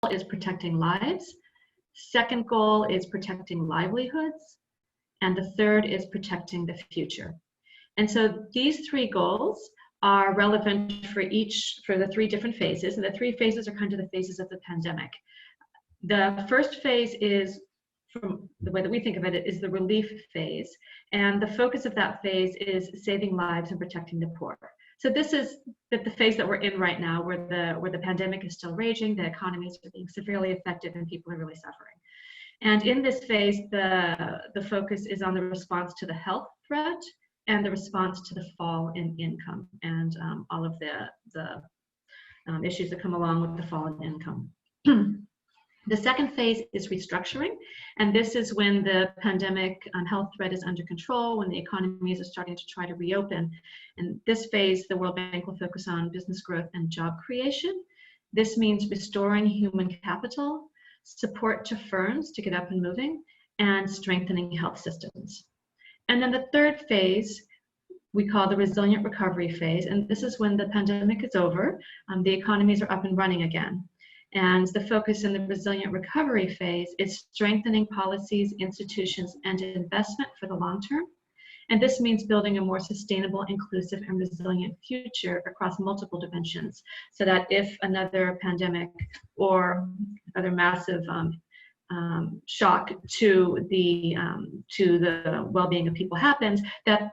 is protecting lives. Second goal is protecting livelihoods. And the third is protecting the future. And so these three goals are relevant for the three different phases. And the three phases are kind of the phases of the pandemic. The first phase is, from the way that we think of it, is the relief phase. And the focus of that phase is saving lives and protecting the poor. So this is the phase that we're in right now, where the pandemic is still raging, the economies are being severely affected, and people are really suffering. And in this phase, the focus is on the response to the health threat and the response to the fall in income and all of the issues that come along with the fall in income. The second phase is restructuring, and this is when the pandemic health threat is under control, when the economies are starting to try to reopen. In this phase, the World Bank will focus on business growth and job creation. This means restoring human capital, support to firms to get up and moving, and strengthening health systems. And then the third phase we call the resilient recovery phase, and this is when the pandemic is over, the economies are up and running again. And the focus in the resilient recovery phase is strengthening policies, institutions, and investment for the long term. And this means building a more sustainable, inclusive, and resilient future across multiple dimensions, so that if another pandemic or other massive shock to the well-being of people happens, that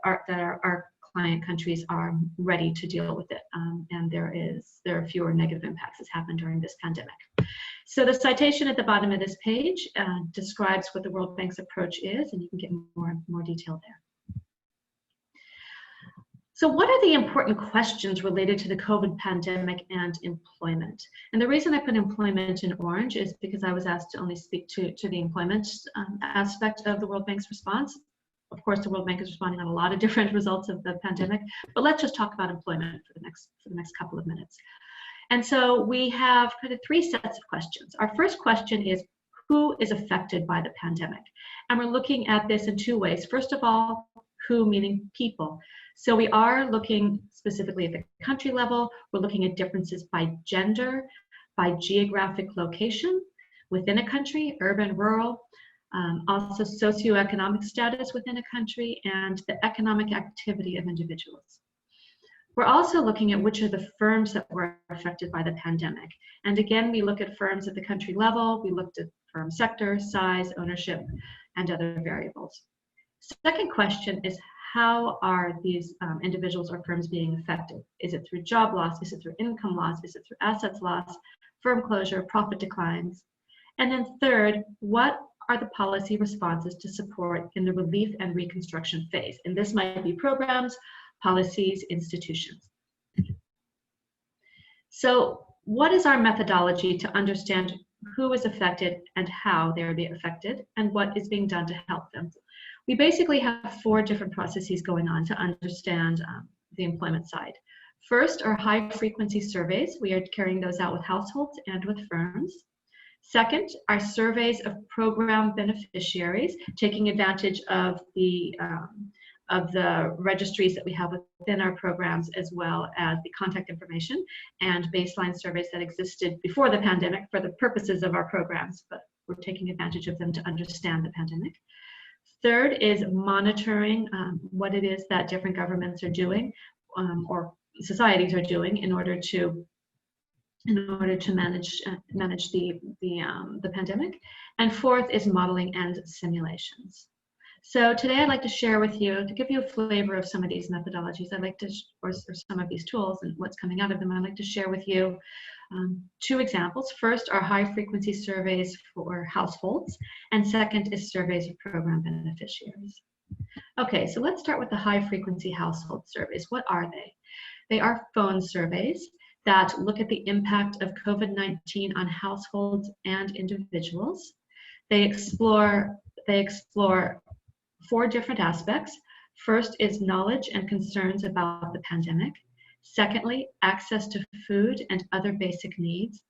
our client countries are ready to deal with it, and there are fewer negative impacts that's happened during this pandemic. So the citation at the bottom of this page describes what the World Bank's approach is, and you can get more detail there. So what are the important questions related to the COVID pandemic and employment? And the reason I put employment in orange is because I was asked to only speak to the employment aspect of the World Bank's response. Of course, the World Bank is responding on a lot of different results of the pandemic, but let's just talk about employment for the next couple of minutes. And so we have kind of three sets of questions. Our first question is, who is affected by the pandemic? And we're looking at this in two ways. First of all, who, meaning people. So we are looking specifically at the country level. We're looking at differences by gender, by geographic location within a country, urban, rural, also socioeconomic status within a country, and the economic activity of individuals. We're also looking at which are the firms that were affected by the pandemic. And again, we look at firms at the country level. We looked at firm sector, size, ownership, and other variables. Second question is, how are these individuals or firms being affected? Is it through job loss? Is it through income loss? Is it through assets loss, firm closure, profit declines? And then third, what are the policy responses to support in the relief and reconstruction phase? And this might be programs, policies, institutions. So what is our methodology to understand who is affected and how they are being affected, and what is being done to help them? We basically have four different processes going on to understand the employment side. First are high frequency surveys. We are carrying those out with households and with firms. Second are surveys of program beneficiaries, taking advantage of the registries that we have within our programs, as well as the contact information and baseline surveys that existed before the pandemic for the purposes of our programs, but we're taking advantage of them to understand the pandemic. Third is monitoring what it is that different governments are doing or societies are doing in order to manage the pandemic. And fourth is modeling and simulations. So today I'd like to share with you, to give you a flavor of some of these methodologies, or some of these tools and what's coming out of them, I'd like to share with you two examples. First are high frequency surveys for households, and second is surveys of program beneficiaries. Okay, so let's start with the high frequency household surveys. What are they? They are phone surveys that look at the impact of COVID-19 on households and individuals. They explore four different aspects. First is knowledge and concerns about the pandemic. Secondly, access to food and other basic needs.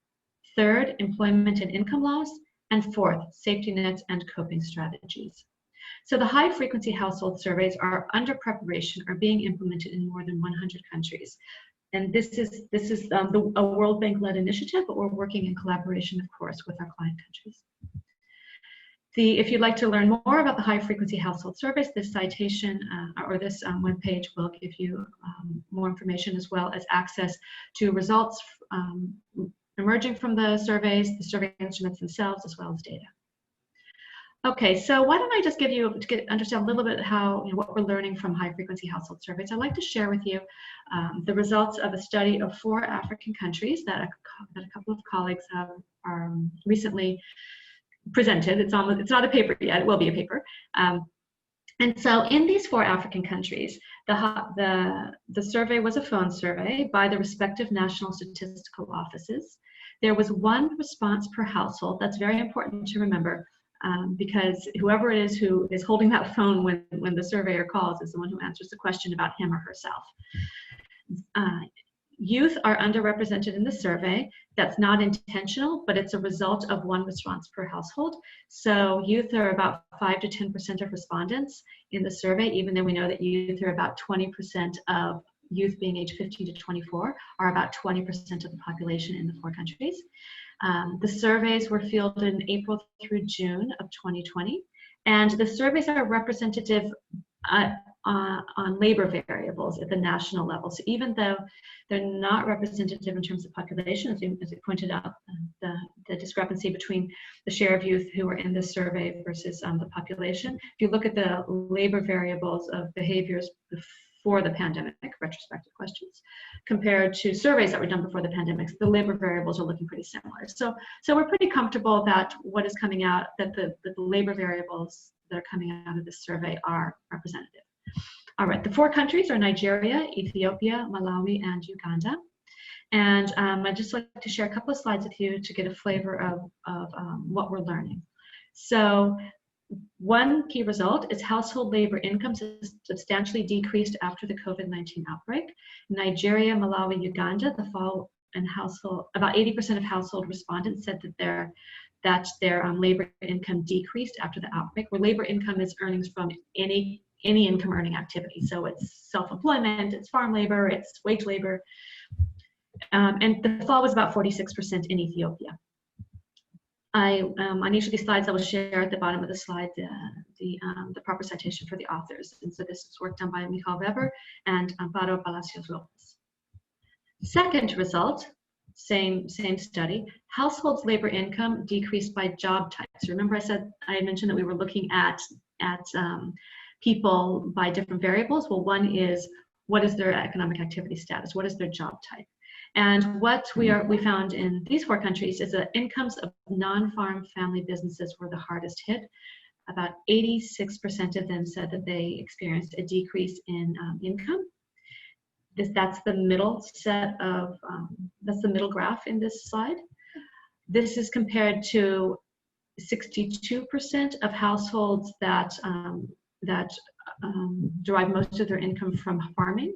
Third, employment and income loss. And fourth, safety nets and coping strategies. So the high frequency household surveys are under preparation or being implemented in more than 100 countries. And this is a World Bank-led initiative, but we're working in collaboration, of course, with our client countries. If you'd like to learn more about the high-frequency household surveys, this citation or this webpage will give you more information, as well as access to results emerging from the surveys, the survey instruments themselves, as well as data. Okay, so why don't I just give you, to understand a little bit how, what we're learning from high-frequency household surveys. I'd like to share with you the results of a study of 4 African countries that a couple of colleagues have recently presented. It's not a paper yet. It will be a paper. And so in these 4 African countries, the survey was a phone survey by the respective national statistical offices. There was 1 response per household. That's very important to remember, because whoever it is who is holding that phone when the surveyor calls is the one who answers the question about him or herself. Youth are underrepresented in the survey. That's not intentional, but it's a result of 1 response per household. So youth are about 5 to 10% of respondents in the survey, even though we know that youth are about 20% of youth being age 15 to 24 are about 20% of the population in the 4 countries. The surveys were fielded in April through June of 2020, and the surveys are representative on labor variables at the national level. So even though they're not representative in terms of population, as you pointed out, the discrepancy between the share of youth who are in this survey versus the population, if you look at the labor variables of behaviors before the pandemic, retrospective questions, compared to surveys that were done before the pandemic, the labor variables are looking pretty similar. So we're pretty comfortable that what is coming out, that the labor variables that are coming out of this survey are representative. All right, the 4 countries are Nigeria, Ethiopia, Malawi, and Uganda. And I'd just like to share a couple of slides with you to get a flavor of what we're learning. So one key result is household labor incomes substantially decreased after the COVID-19 outbreak. Nigeria, Malawi, Uganda, the fall in household, about 80% of household respondents said that their labor income decreased after the outbreak, where labor income is earnings from any income earning activity. So it's self-employment, it's farm labor, it's wage labor. And the fall was about 46% in Ethiopia. On each of these slides, I will share at the bottom of the slide the proper citation for the authors. And so this is work done by Michael Weber and Amparo Palacios Lopez. Second result, same study, households' labor income decreased by job types. Remember I mentioned that we were looking at people by different variables. Well, one is, what is their economic activity status? What is their job type? And what we found in these 4 countries is that incomes of non-farm family businesses were the hardest hit. About 86% of them said that they experienced a decrease in income. That's the middle set of, that's the middle graph in this slide. This is compared to 62% of households that derive most of their income from farming.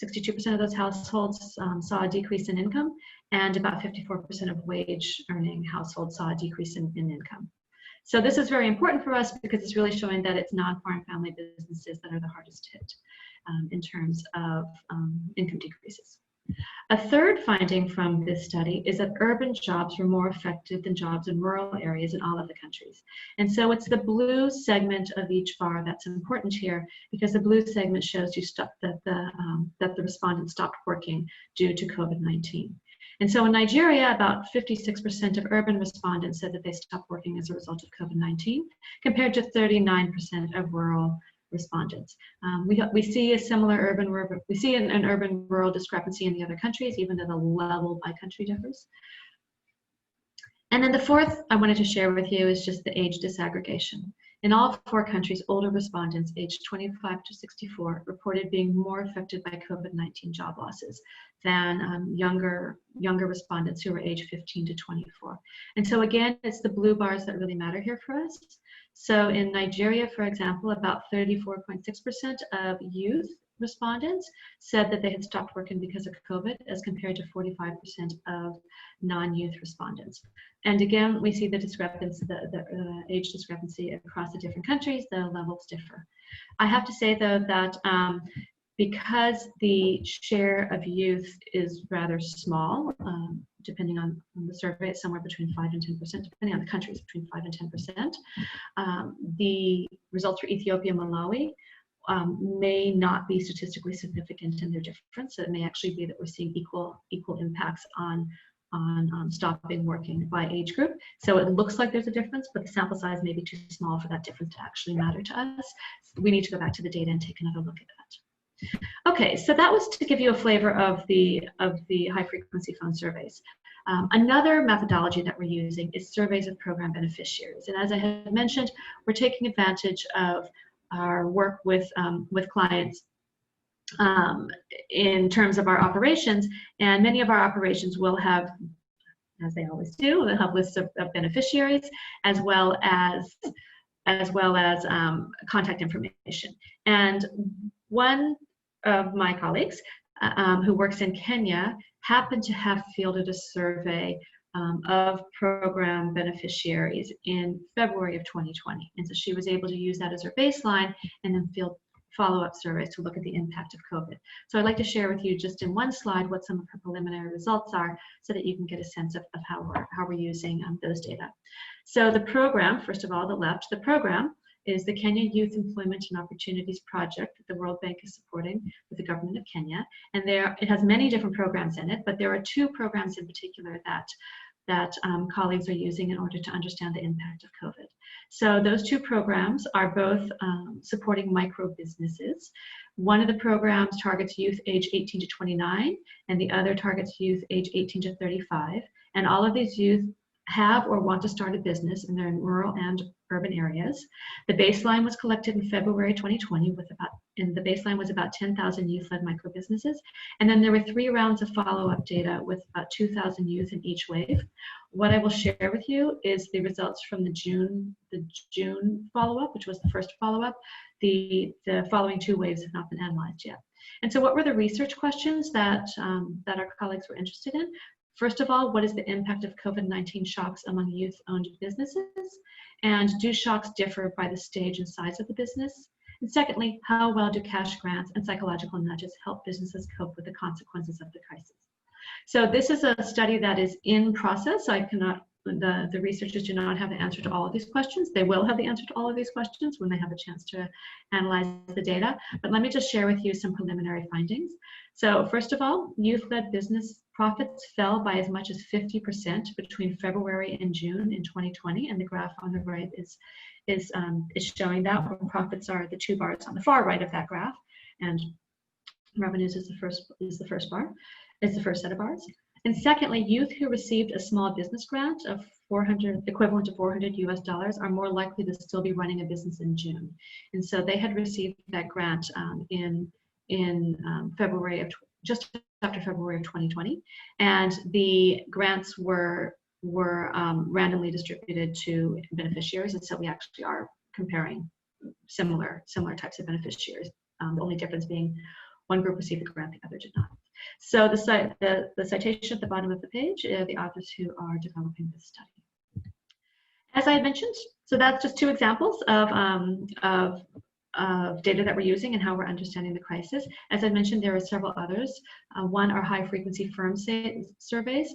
62% of those households saw a decrease in income, and about 54% of wage earning households saw a decrease in income. So this is very important for us because it's really showing that it's non-farm family businesses that are the hardest hit in terms of income decreases. A third finding from this study is that urban jobs were more affected than jobs in rural areas in all of the countries. And so it's the blue segment of each bar that's important here, because the blue segment shows you that the respondents stopped working due to COVID-19. And so in Nigeria, about 56% of urban respondents said that they stopped working as a result of COVID-19, compared to 39% of rural respondents. We see a similar urban-rural discrepancy in the other countries, even though the level by country differs. And then the fourth I wanted to share with you is just the age disaggregation. In all 4 countries, older respondents aged 25 to 64 reported being more affected by COVID-19 job losses than younger respondents who were aged 15 to 24. And so again, it's the blue bars that really matter here for us. So in Nigeria, for example, about 34.6% of youth respondents said that they had stopped working because of COVID, as compared to 45% of non-youth respondents. And again, we see the discrepancy, the age discrepancy across the different countries. The levels differ. I have to say, though, that because the share of youth is rather small, depending on the survey, it's somewhere between 5 and 10%, depending on the countries, between 5 and 10%. The results for Ethiopia and Malawi may not be statistically significant in their difference. So it may actually be that we're seeing equal impacts on stopping working by age group. So it looks like there's a difference, but the sample size may be too small for that difference to actually matter to us. We need to go back to the data and take another look at that. Okay, so that was to give you a flavor of the high frequency phone surveys. Another methodology that we're using is surveys of program beneficiaries. And as I had mentioned, we're taking advantage of our work with clients in terms of our operations, and many of our operations will have, as they always do, they'll have lists of beneficiaries as well as contact information. And one of my colleagues who works in Kenya happened to have fielded a survey of program beneficiaries in February of 2020. And so she was able to use that as her baseline and then field follow-up surveys to look at the impact of COVID. So I'd like to share with you just in one slide what some of her preliminary results are so that you can get a sense of how we're using those data. So the program, first of all, the left, the program is the Kenya Youth Employment and Opportunities Project that the World Bank is supporting with the government of Kenya. And it has many different programs in it, but there are two programs in particular that colleagues are using in order to understand the impact of COVID. So those two programs are both supporting micro businesses. One of the programs targets youth age 18 to 29, and the other targets youth age 18 to 35. And all of these youth have or want to start a business, and they're in rural and urban areas. The baseline was collected in February 2020 and the baseline was about 10,000 youth-led micro businesses. And then there were 3 rounds of follow-up data with about 2,000 youth in each wave. What I will share with you is the results from the June follow-up, which was the first follow-up. The following 2 waves have not been analyzed yet. And so what were the research questions that our colleagues were interested in? First of all, what is the impact of COVID-19 shocks among youth-owned businesses? And do shocks differ by the stage and size of the business? And secondly, how well do cash grants and psychological nudges help businesses cope with the consequences of the crisis? So this is a study that is in process. I cannot, the researchers do not have the answer to all of these questions. They will have the answer to all of these questions when they have a chance to analyze the data. But let me just share with you some preliminary findings. So first of all, youth-led business profits fell by as much as 50% between February and June in 2020, and the graph on the right is showing that, where profits are the 2 bars on the far right of that graph, and revenues is the first bar, is the first set of bars. And secondly, youth who received a small business grant of equivalent to $400 US are more likely to still be running a business in June. And so they had received that grant in February of just after February of 2020, and the grants were randomly distributed to beneficiaries, and so we actually are comparing similar types of beneficiaries. The only difference being one group received the grant, the other did not. So the citation at the bottom of the page are the authors who are developing this study. As I had mentioned, so that's just 2 examples of data that we're using and how we're understanding the crisis. As I mentioned, there are several others. One are high frequency firm surveys.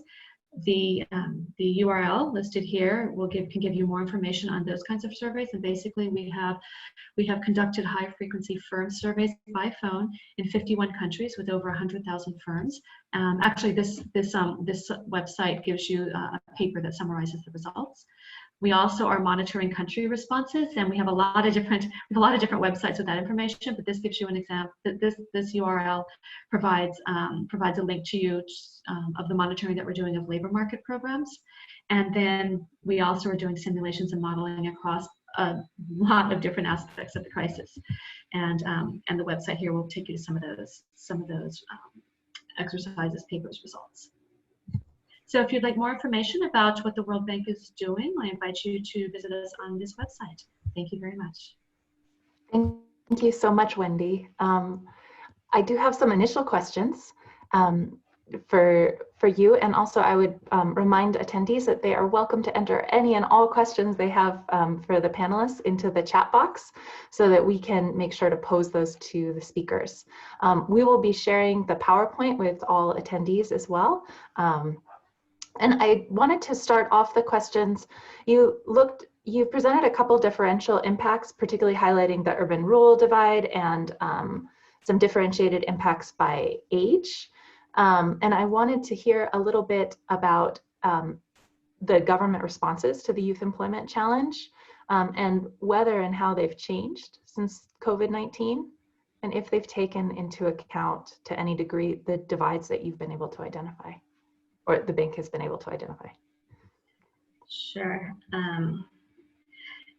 The URL listed here can give you more information on those kinds of surveys. And basically, we have conducted high frequency firm surveys by phone in 51 countries with over 100,000 firms. Actually, this website gives you a paper that summarizes the results. We also are monitoring country responses, and we have a lot of different websites with that information. But this gives you an example. This URL provides a link to you of the monitoring that we're doing of labor market programs, and then we also are doing simulations and modeling across a lot of different aspects of the crisis. And the website here will take you to some of those exercises, papers, results. So if you'd like more information about what the World Bank is doing, I invite you to visit us on this website. Thank you very much. Thank you so much, Wendy. I do have some initial questions. for you. And also I would remind attendees that they are welcome to enter any and all questions they have for the panelists into the chat box so that we can make sure to pose those to the speakers. We will be sharing the PowerPoint with all attendees as well. And I wanted to start off the questions. You presented a couple differential impacts, particularly highlighting the urban-rural divide and some differentiated impacts by age. And I wanted to hear a little bit about the government responses to the Youth Employment Challenge and whether and how they've changed since COVID-19, and if they've taken into account to any degree the divides that you've been able to identify, or the bank has been able to identify. Sure.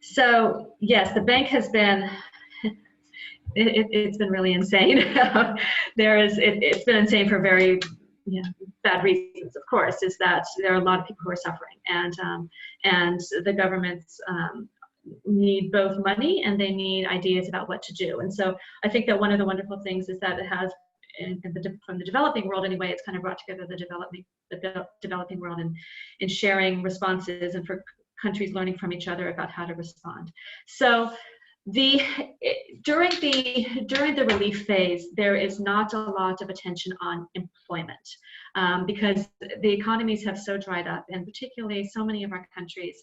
So yes, the bank has been, it's been really insane. It's been insane for very bad reasons, of course, is that there are a lot of people who are suffering, and the governments need both money and they need ideas about what to do. And so I think that one of the wonderful things is that it has, from the developing world anyway, it's kind of brought together the developing world in sharing responses and for countries learning from each other about how to respond. So during the relief phase, there is not a lot of attention on employment because the economies have so dried up, and particularly so many of our countries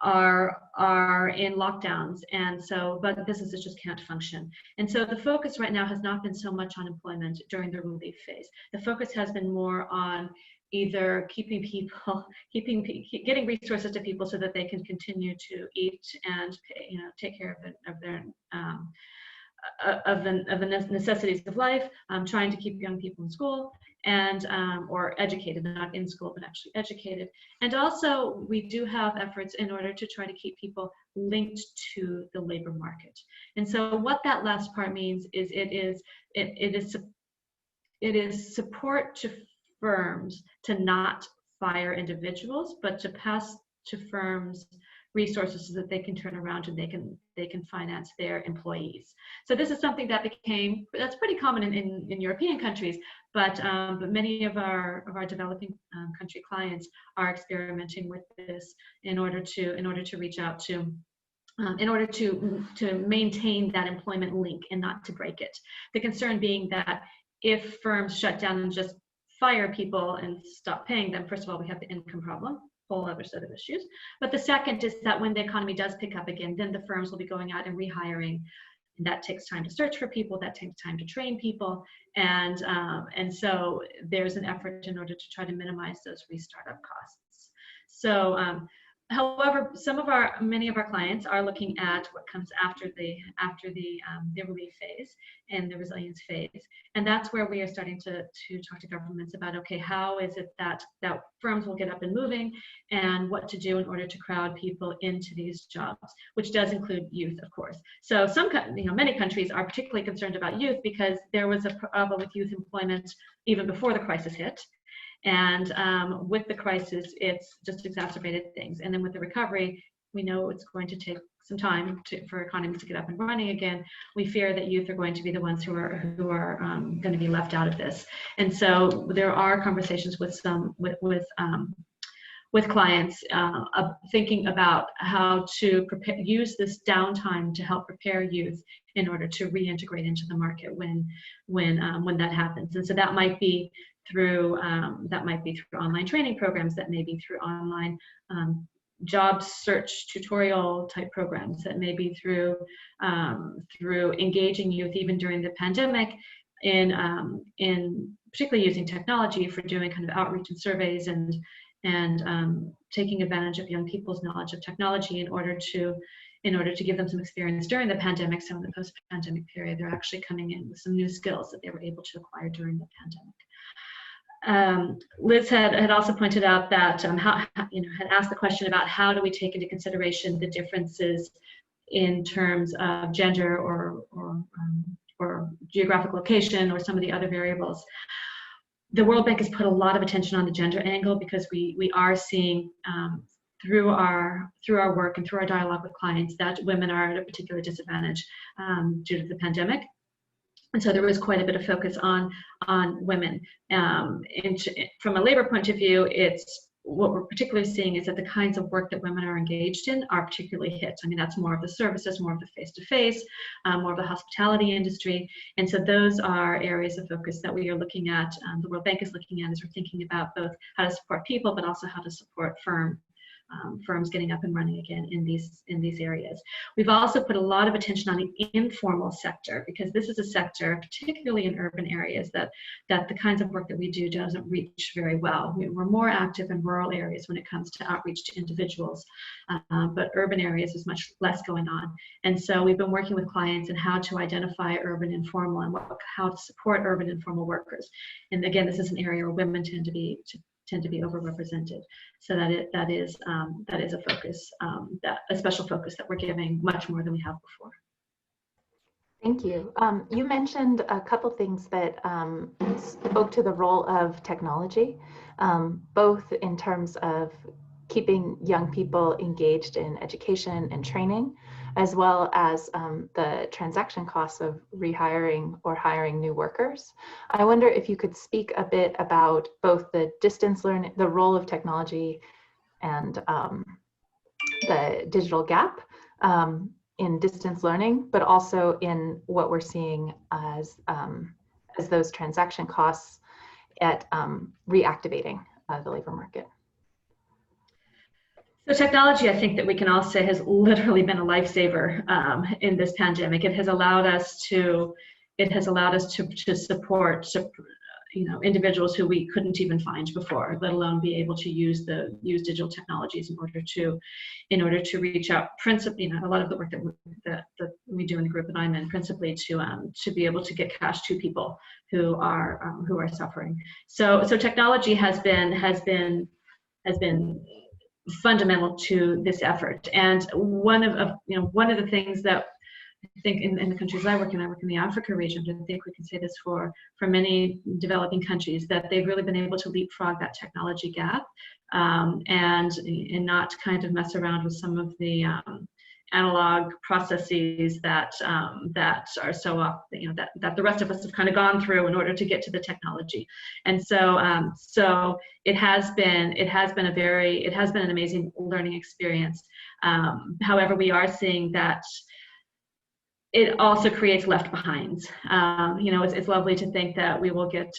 are in lockdowns, and so but businesses just can't function. And so the focus right now has not been so much on employment during the relief phase. The focus has been more on either getting resources to people so that they can continue to eat and take care of their of the necessities of life, trying to keep young people in school and or educated, not in school but actually educated. And also we do have efforts in order to try to keep people linked to the labor market. And so what that last part means is it is support to firms to not fire individuals, but to pass to firms resources so that they can turn around and they can finance their employees. So this is something that's pretty common in European countries, but many of our developing country clients are experimenting with this in order to reach out to in order to maintain that employment link and not to break it. The concern being that if firms shut down and just fire people and stop paying them, first of all, we have the income problem, whole other set of issues. But the second is that when the economy does pick up again, then the firms will be going out and rehiring. And that takes time to search for people, that takes time to train people. And so there's an effort in order to try to minimize those restartup costs. So, however, many of our clients are looking at what comes after the relief phase and the resilience phase, and that's where we are starting to talk to governments about, okay, how is it that firms will get up and moving, and what to do in order to crowd people into these jobs, which does include youth, of course. So many countries are particularly concerned about youth because there was a problem with youth employment even before the crisis hit. And with the crisis, it's just exacerbated things. And then with the recovery, we know it's going to take some time for economies to get up and running again. We fear that youth are going to be the ones who are going to be left out of this. And so there are conversations with clients thinking about how to use this downtime to help prepare youth in order to reintegrate into the market when that happens. And so that might be through online training programs, that may be through online job search tutorial type programs, that may be through engaging youth even during the pandemic in particularly using technology for doing kind of outreach and surveys and taking advantage of young people's knowledge of technology in order to give them some experience during the pandemic. So in the post-pandemic period, they're actually coming in with some new skills that they were able to acquire during the pandemic. Liz had also pointed out that had asked the question about how do we take into consideration the differences in terms of gender or geographic location or some of the other variables. The World Bank has put a lot of attention on the gender angle because we are seeing through our work and through our dialogue with clients that women are at a particular disadvantage due to the pandemic. And so there is quite a bit of focus on women. From a labor point of view, it's what we're particularly seeing is that the kinds of work that women are engaged in are particularly hit. I mean, that's more of the services, more of the face-to-face, more of the hospitality industry. And so those are areas of focus that we are looking at, the World Bank is looking at as we're thinking about both how to support people, but also how to support firms getting up and running again in these areas. We've also put a lot of attention on the informal sector, because this is a sector, particularly in urban areas, that the kinds of work that we do doesn't reach very well. We're more active in rural areas when it comes to outreach to individuals, but urban areas is much less going on. And so we've been working with clients in how to identify urban informal and how to support urban informal workers. And again, this is an area where women tend to be overrepresented. So that is a focus, a special focus that we're giving much more than we have before. Thank you. You mentioned a couple things that spoke to the role of technology, both in terms of keeping young people engaged in education and training, as well as the transaction costs of rehiring or hiring new workers. I wonder if you could speak a bit about both the distance learning, the role of technology, and the digital gap in distance learning, but also in what we're seeing as those transaction costs at reactivating the labor market. So technology, I think that we can all say, has literally been a lifesaver in this pandemic. It has allowed us to support individuals who we couldn't even find before, let alone be able to use digital technologies in order to reach out. Principally, a lot of the work that we do in the group that I'm in, principally to be able to get cash to people who are suffering. So technology has been fundamental to this effort. And one of the things that I think in the countries I work in the Africa region, but I think we can say this for many developing countries, that they've really been able to leapfrog that technology gap and not kind of mess around with some of the analog processes that are so off, that the rest of us have kind of gone through in order to get to the technology. And so it has been an amazing learning experience. However, we are seeing that it also creates left behinds. It's lovely to think that we will get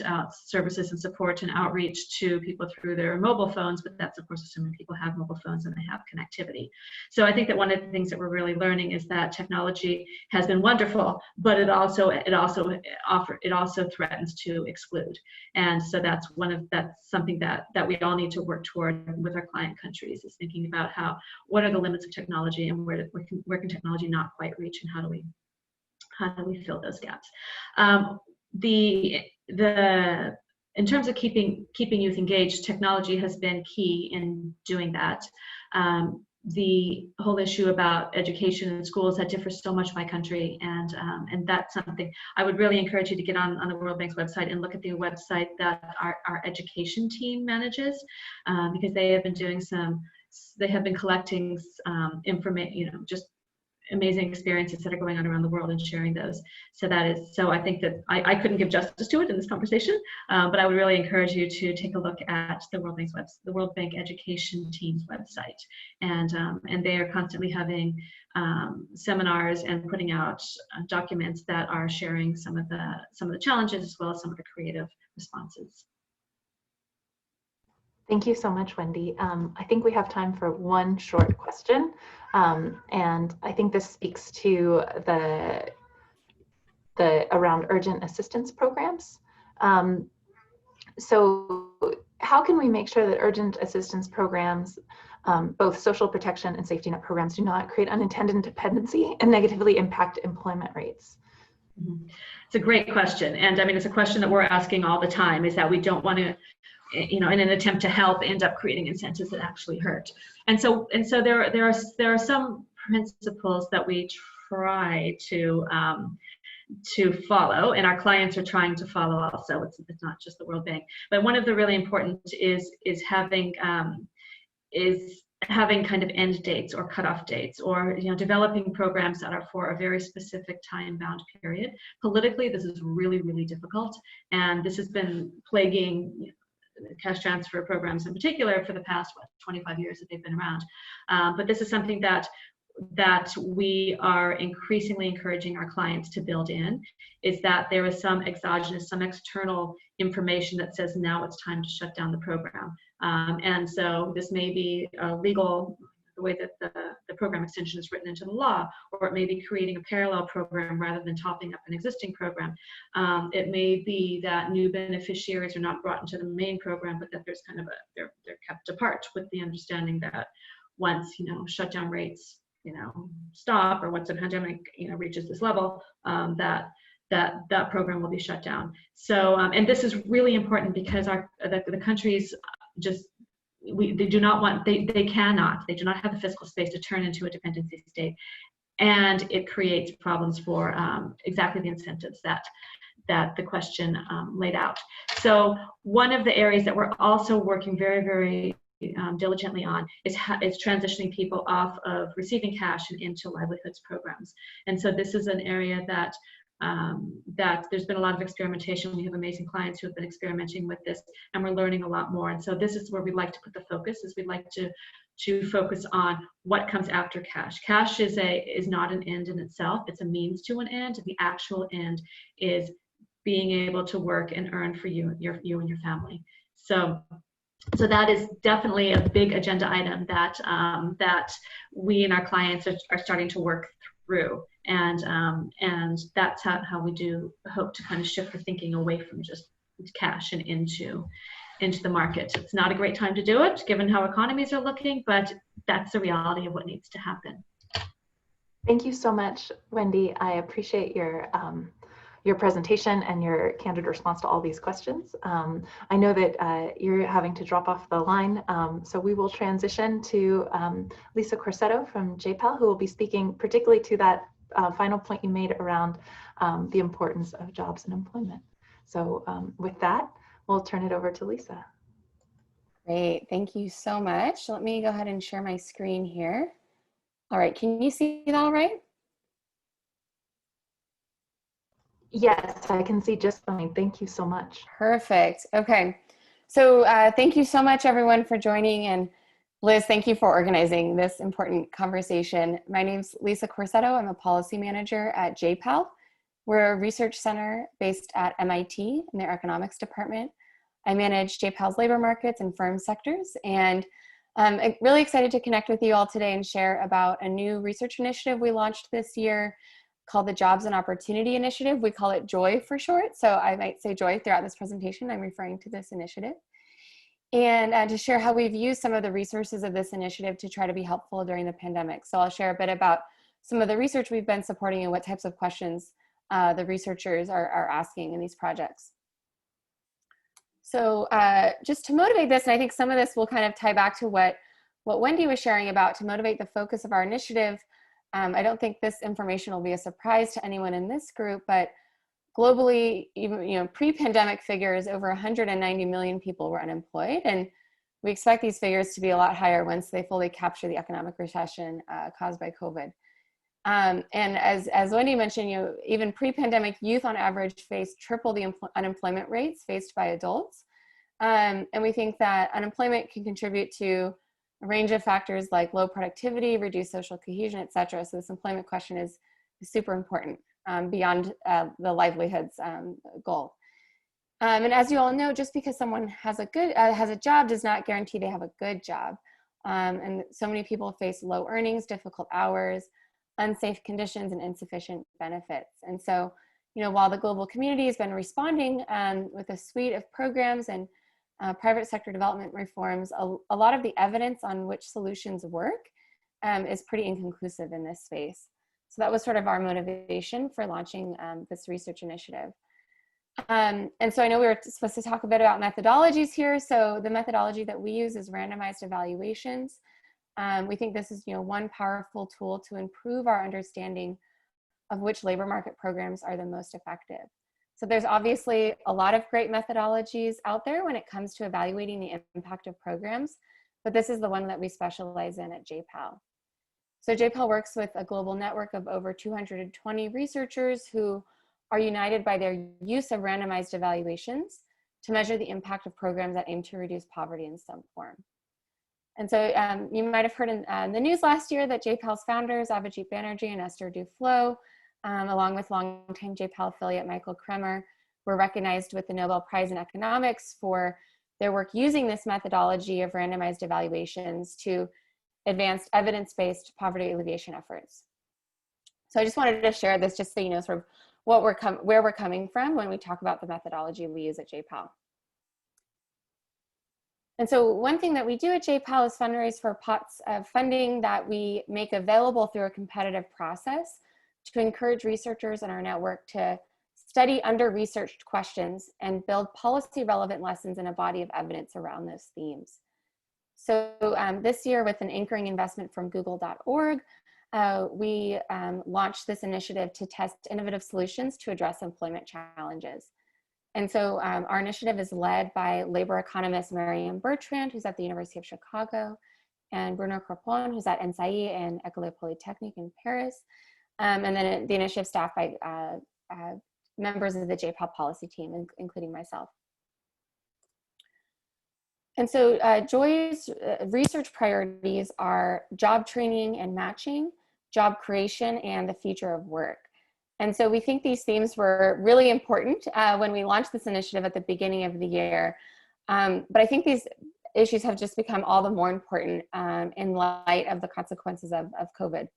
services and support and outreach to people through their mobile phones, but that's of course assuming people have mobile phones and they have connectivity. So I think that one of the things that we're really learning is that technology has been wonderful, but it also threatens to exclude. And so that's something that we all need to work toward with our client countries, is thinking about what are the limits of technology and where can technology not quite reach, and how do we fill those gaps? In terms of keeping youth engaged, technology has been key in doing that. The whole issue about education in schools that differs so much by country, and that's something I would really encourage you to get on the World Bank's website and look at the website that our education team manages, because they have been collecting information, just amazing experiences that are going on around the world and sharing those. So I think that I couldn't give justice to it in this conversation, but I would really encourage you to take a look at the World Bank's website, the World Bank Education Team's website, and they are constantly having seminars and putting out documents that are sharing some of the challenges as well as some of the creative responses. Thank you so much, Wendy. I think we have time for one short question. And I think this speaks to the around urgent assistance programs. So how can we make sure that urgent assistance programs, both social protection and safety net programs, do not create unintended dependency and negatively impact employment rates? It's a great question. And I mean, it's a question that we're asking all the time, is that we don't want to, in an attempt to help, end up creating incentives that actually hurt. And so there are some principles that we try to follow, and our clients are trying to follow also. It's not just the World Bank, but one of the really important is having having kind of end dates or cutoff dates, or developing programs that are for a very specific time-bound period. Politically, this is really, really difficult, and this has been plaguing cash transfer programs in particular for the past 25 years that they've been around. But this is something that we are increasingly encouraging our clients to build in, is that there is some exogenous, some external information that says now it's time to shut down the program. And so this may be legal, the way that the program extension is written into the law, or it may be creating a parallel program rather than topping up an existing program. It may be that new beneficiaries are not brought into the main program, but that there's kind of they're kept apart, with the understanding that once shutdown rates stop, or once the pandemic reaches this level, that program will be shut down. So and this is really important because the countries just they do not have the fiscal space to turn into a dependency state, and it creates problems for exactly the incentives that the question laid out. So one of the areas that we're also working very, very diligently on is transitioning people off of receiving cash and into livelihoods programs. And so this is an area that there's been a lot of experimentation. We have amazing clients who have been experimenting with this, and we're learning a lot more. And so this is where we'd like to put the focus, is we'd like to focus on what comes after cash. Cash is not an end in itself, it's a means to an end. The actual end is being able to work and earn for you and your family. So that is definitely a big agenda item that we and our clients are starting to work through, and that's how we do hope to kind of shift the thinking away from just cash and into the market. It's not a great time to do it, given how economies are looking, but that's the reality of what needs to happen. Thank you so much, Wendy. I appreciate your presentation and your candid response to all these questions. I know that you're having to drop off the line, so we will transition to Lisa Corsetto from JPAL, who will be speaking particularly to that final point you made around the importance of jobs and employment. So with that, we'll turn it over to Lisa. Great, thank you so much. Let me go ahead and share my screen here. All right, can you see that all right? Yes, I can see just fine. Thank you so much. Perfect. Okay. So thank you so much, everyone, for joining. And Liz, thank you for organizing this important conversation. My name's Lisa Corsetto. I'm a policy manager at JPAL. We're a research center based at MIT in their economics department. I manage JPAL's labor markets and firm sectors. And I'm really excited to connect with you all today and share about a new research initiative we launched this year called the Jobs and Opportunity Initiative. We call it JOY for short, so I might say JOY throughout this presentation. I'm referring to this initiative. And to share how we've used some of the resources of this initiative to try to be helpful during the pandemic. So I'll share a bit about some of the research we've been supporting and what types of questions the researchers are asking in these projects. So just to motivate this, and I think some of this will kind of tie back to what Wendy was sharing about, to motivate the focus of our initiative. I don't think this information will be a surprise to anyone in this group, but globally, even pre-pandemic figures, over 190 million people were unemployed, and we expect these figures to be a lot higher once they fully capture the economic recession caused by COVID. And as Wendy mentioned, even pre-pandemic, youth on average face triple the unemployment rates faced by adults, and we think that unemployment can contribute to a range of factors like low productivity, reduced social cohesion, et cetera. So this employment question is super important beyond the livelihoods goal. And as you all know, just because someone has a job does not guarantee they have a good job. And so many people face low earnings, difficult hours, unsafe conditions, and insufficient benefits. And so, while the global community has been responding with a suite of programs and private sector development reforms, a lot of the evidence on which solutions work is pretty inconclusive in this space. So that was sort of our motivation for launching this research initiative. And so I know we were supposed to talk a bit about methodologies here. So the methodology that we use is randomized evaluations. We think this is one powerful tool to improve our understanding of which labor market programs are the most effective. So there's obviously a lot of great methodologies out there when it comes to evaluating the impact of programs, but this is the one that we specialize in at JPAL. So JPAL works with a global network of over 220 researchers who are united by their use of randomized evaluations to measure the impact of programs that aim to reduce poverty in some form. And so you might have heard in the news last year that JPAL's founders, Avijit Banerjee and Esther Duflo, along with longtime JPAL affiliate Michael Kremer, were recognized with the Nobel Prize in Economics for their work using this methodology of randomized evaluations to advance evidence-based poverty alleviation efforts. So I just wanted to share this just so you know sort of where we're coming from when we talk about the methodology we use at JPAL. And so one thing that we do at JPAL is fundraise for pots of funding that we make available through a competitive process to encourage researchers in our network to study under-researched questions and build policy-relevant lessons in a body of evidence around those themes. So this year, with an anchoring investment from google.org, we launched this initiative to test innovative solutions to address employment challenges. And so our initiative is led by labor economist Marianne Bertrand, who's at the University of Chicago, and Bruno Cropon, who's at NSAI and École Polytechnique in Paris. And then the initiative staffed by members of the JPAL policy team, including myself. And so Joy's research priorities are job training and matching, job creation, and the future of work. And so we think these themes were really important when we launched this initiative at the beginning of the year. But I think these issues have just become all the more important in light of the consequences of COVID.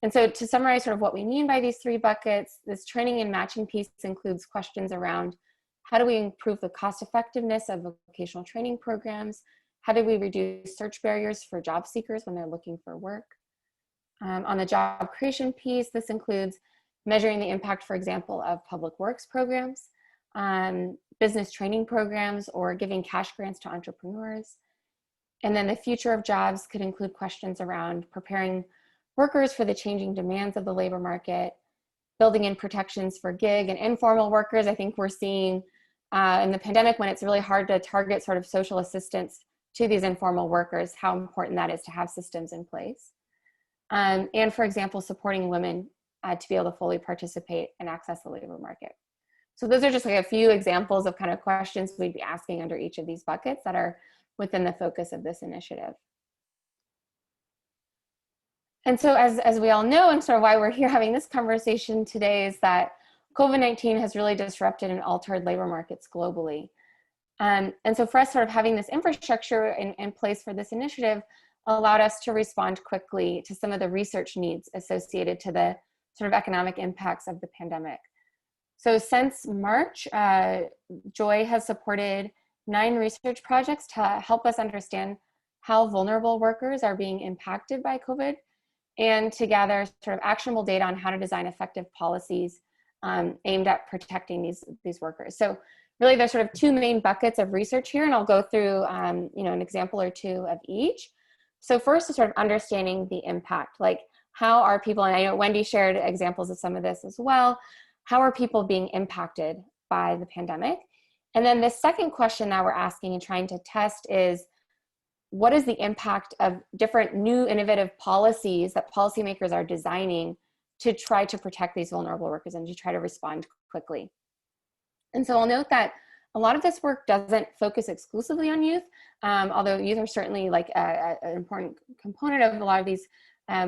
And so to summarize sort of what we mean by these three buckets, this training and matching piece includes questions around how do we improve the cost effectiveness of vocational training programs? How do we reduce search barriers for job seekers when they're looking for work? On the job creation piece, this includes measuring the impact, for example, of public works programs, business training programs, or giving cash grants to entrepreneurs. And then the future of jobs could include questions around preparing workers for the changing demands of the labor market, building in protections for gig and informal workers. I think we're seeing in the pandemic, when it's really hard to target sort of social assistance to these informal workers, how important that is to have systems in place. And for example, supporting women to be able to fully participate and access the labor market. So those are just like a few examples of kind of questions we'd be asking under each of these buckets that are within the focus of this initiative. And so as we all know, and sort of why we're here having this conversation today, is that COVID-19 has really disrupted and altered labor markets globally. And so for us, sort of having this infrastructure in place for this initiative allowed us to respond quickly to some of the research needs associated to the sort of economic impacts of the pandemic. So since March, Joy has supported 9 research projects to help us understand how vulnerable workers are being impacted by COVID, and to gather sort of actionable data on how to design effective policies aimed at protecting these workers. So really there's sort of 2 main buckets of research here, and I'll go through an example or 2 of each. So first is sort of understanding the impact, like how are people, and I know Wendy shared examples of some of this as well, how are people being impacted by the pandemic? And then the second question that we're asking and trying to test is, what is the impact of different new innovative policies that policymakers are designing to try to protect these vulnerable workers and to try to respond quickly? And so I'll note that a lot of this work doesn't focus exclusively on youth, although youth are certainly like an important component of a lot of these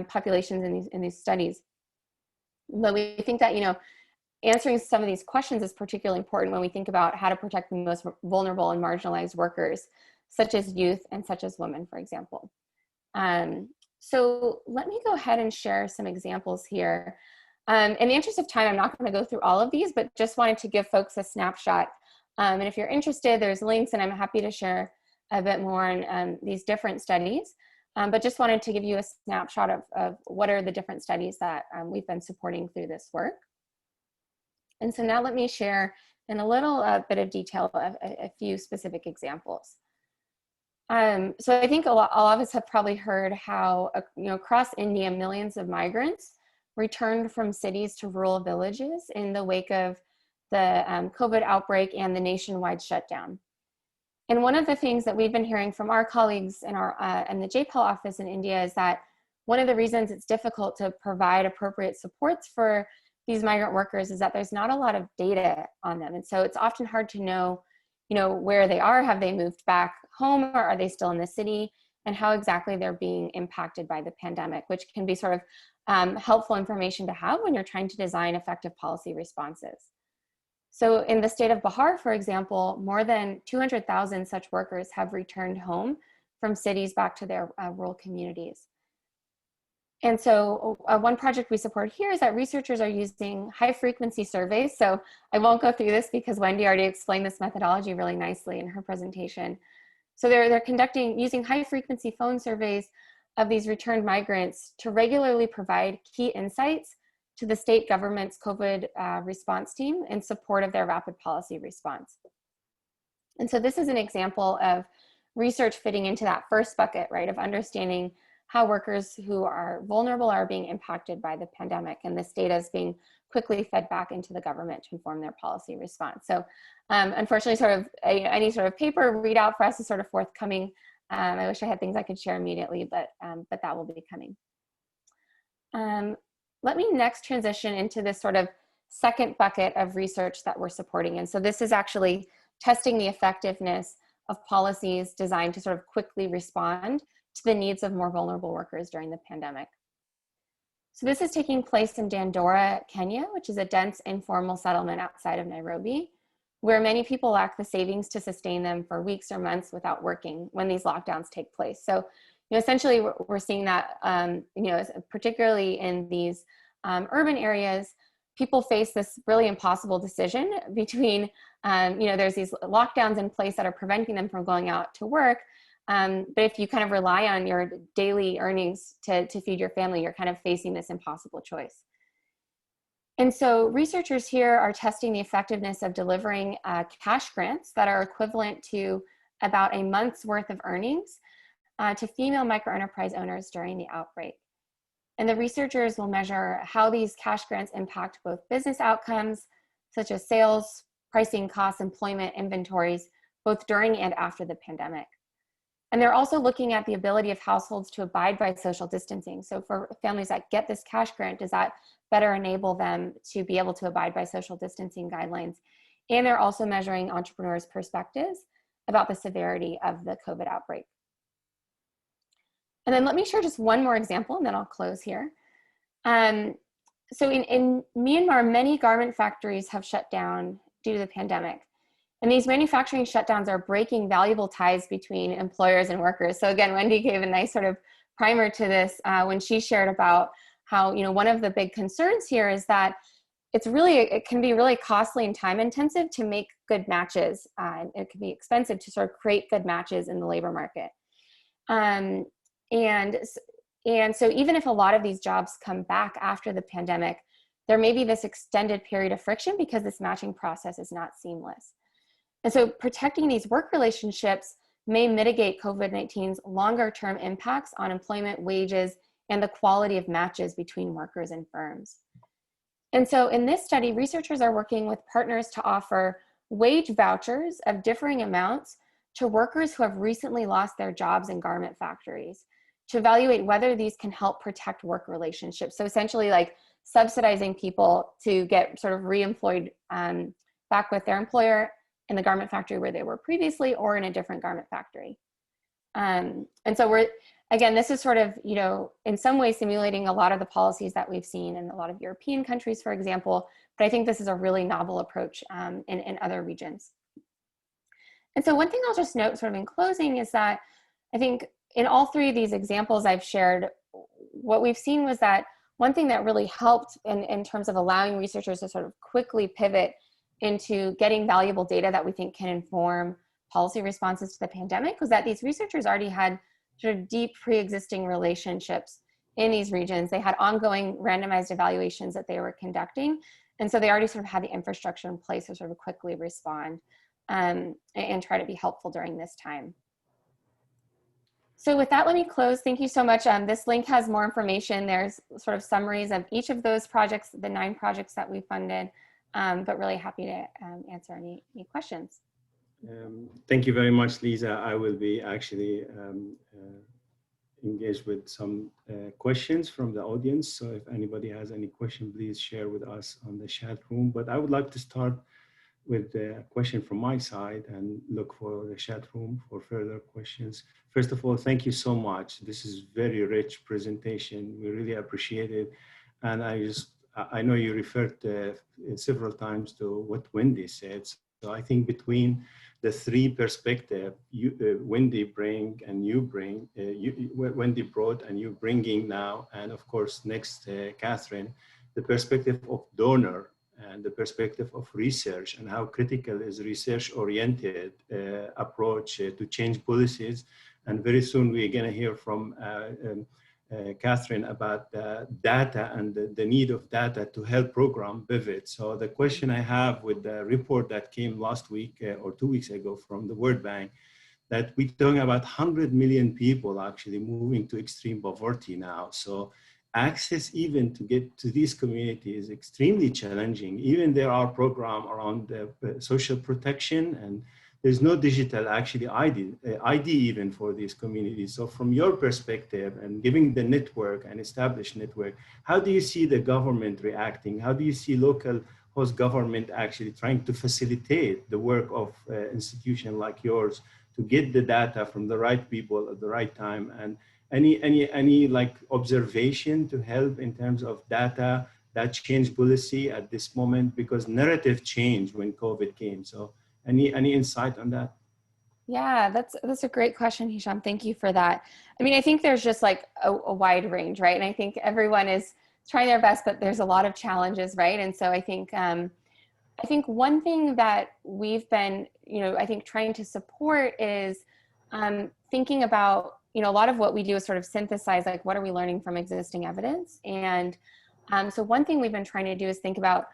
populations in these studies. But we think that, answering some of these questions is particularly important when we think about how to protect the most vulnerable and marginalized workers, such as youth and such as women, for example. So let me go ahead and share some examples here. In the interest of time, I'm not going to go through all of these, but just wanted to give folks a snapshot. And if you're interested, there's links, and I'm happy to share a bit more on these different studies. But just wanted to give you a snapshot of what are the different studies that we've been supporting through this work. And so now let me share in a little bit of detail a few specific examples. So I think a lot of us have probably heard how, across India, millions of migrants returned from cities to rural villages in the wake of the COVID outbreak and the nationwide shutdown. And one of the things that we've been hearing from our colleagues in in the JPEL office in India is that one of the reasons it's difficult to provide appropriate supports for these migrant workers is that there's not a lot of data on them. And so it's often hard to know, where they are. Have they moved back home, or are they still in the city? And how exactly they're being impacted by the pandemic, which can be sort of helpful information to have when you're trying to design effective policy responses. So in the state of Bihar, for example, more than 200,000 such workers have returned home from cities back to their rural communities. And so one project we support here is that researchers are using high frequency surveys. So I won't go through this because Wendy already explained this methodology really nicely in her presentation. So they're conducting, using high frequency phone surveys of these returned migrants to regularly provide key insights to the state government's COVID response team in support of their rapid policy response. And so this is an example of research fitting into that first bucket, right, of understanding how workers who are vulnerable are being impacted by the pandemic, and this data is being quickly fed back into the government to inform their policy response. So unfortunately, sort of any sort of paper readout for us is sort of forthcoming. I wish I had things I could share immediately, but that will be coming. Let me next transition into this sort of second bucket of research that we're supporting. And so this is actually testing the effectiveness of policies designed to sort of quickly respond to the needs of more vulnerable workers during the pandemic. So this is taking place in Dandora, Kenya, which is a dense informal settlement outside of Nairobi, where many people lack the savings to sustain them for weeks or months without working when these lockdowns take place. So, essentially we're seeing that, particularly in these urban areas, people face this really impossible decision between, there's these lockdowns in place that are preventing them from going out to work. But if you kind of rely on your daily earnings to feed your family, you're kind of facing this impossible choice. And so researchers here are testing the effectiveness of delivering cash grants that are equivalent to about a month's worth of earnings to female microenterprise owners during the outbreak. And the researchers will measure how these cash grants impact both business outcomes, such as sales, pricing, costs, employment, inventories, both during and after the pandemic. And they're also looking at the ability of households to abide by social distancing. So for families that get this cash grant, does that better enable them to be able to abide by social distancing guidelines? And they're also measuring entrepreneurs' perspectives about the severity of the COVID outbreak. And then let me share just one more example, and then I'll close here. So in Myanmar, many garment factories have shut down due to the pandemic. And these manufacturing shutdowns are breaking valuable ties between employers and workers. So again, Wendy gave a nice sort of primer to this when she shared about how, one of the big concerns here is that it can be really costly and time intensive to make good matches. It can be expensive to sort of create good matches in the labor market. And so even if a lot of these jobs come back after the pandemic, there may be this extended period of friction because this matching process is not seamless. And so protecting these work relationships may mitigate COVID-19's longer term impacts on employment, wages, and the quality of matches between workers and firms. And so in this study, researchers are working with partners to offer wage vouchers of differing amounts to workers who have recently lost their jobs in garment factories to evaluate whether these can help protect work relationships. So essentially like subsidizing people to get sort of re-employed back with their employer in the garment factory where they were previously or in a different garment factory. And so this is sort of, in some ways simulating a lot of the policies that we've seen in a lot of European countries, for example, but I think this is a really novel approach in other regions. And so one thing I'll just note sort of in closing is that I think in all three of these examples I've shared, what we've seen was that one thing that really helped in terms of allowing researchers to sort of quickly pivot into getting valuable data that we think can inform policy responses to the pandemic was that these researchers already had sort of deep pre-existing relationships in these regions. They had ongoing randomized evaluations that they were conducting. And so they already sort of had the infrastructure in place to sort of quickly respond and try to be helpful during this time. So with that, let me close. Thank you so much. This link has more information. There's sort of summaries of each of those projects, the 9 projects that we funded, but really happy to answer any questions. Thank you very much, Lisa. I will be actually engaged with some questions from the audience. So if anybody has any question, please share with us on the chat room. But I would like to start with a question from my side and look for the chat room for further questions. First of all, thank you so much. This is very rich presentation. We really appreciate it. And I know you referred several times to what Wendy said. So I think between the three perspectives, Wendy bring and you bring, Wendy brought and you bringing now, and of course next Catherine, the perspective of donor and the perspective of research and how critical is research-oriented approach to change policies. And very soon we're going to hear from Catherine about data and the need of data to help program pivot. So the question I have with the report that came last week or 2 weeks ago from the World Bank, that we're talking about 100 million people actually moving to extreme poverty now. So access even to get to these communities is extremely challenging. Even there are programs around social protection, and there's no digital actually ID even for these communities. So from your perspective and giving the network and established network, how do you see the government reacting? How do you see local host government actually trying to facilitate the work of institutions like yours to get the data from the right people at the right time? And any like observation to help in terms of data that change policy at this moment, because narrative changed when COVID came. So any insight on that? Yeah, that's a great question, Hisham. Thank you for that. I mean, I think there's just like a wide range, right? And I think everyone is trying their best, but there's a lot of challenges, right? And so I think one thing that we've been, I think trying to support is thinking about, a lot of what we do is sort of synthesize, like, what are we learning from existing evidence? And so one thing we've been trying to do is think about,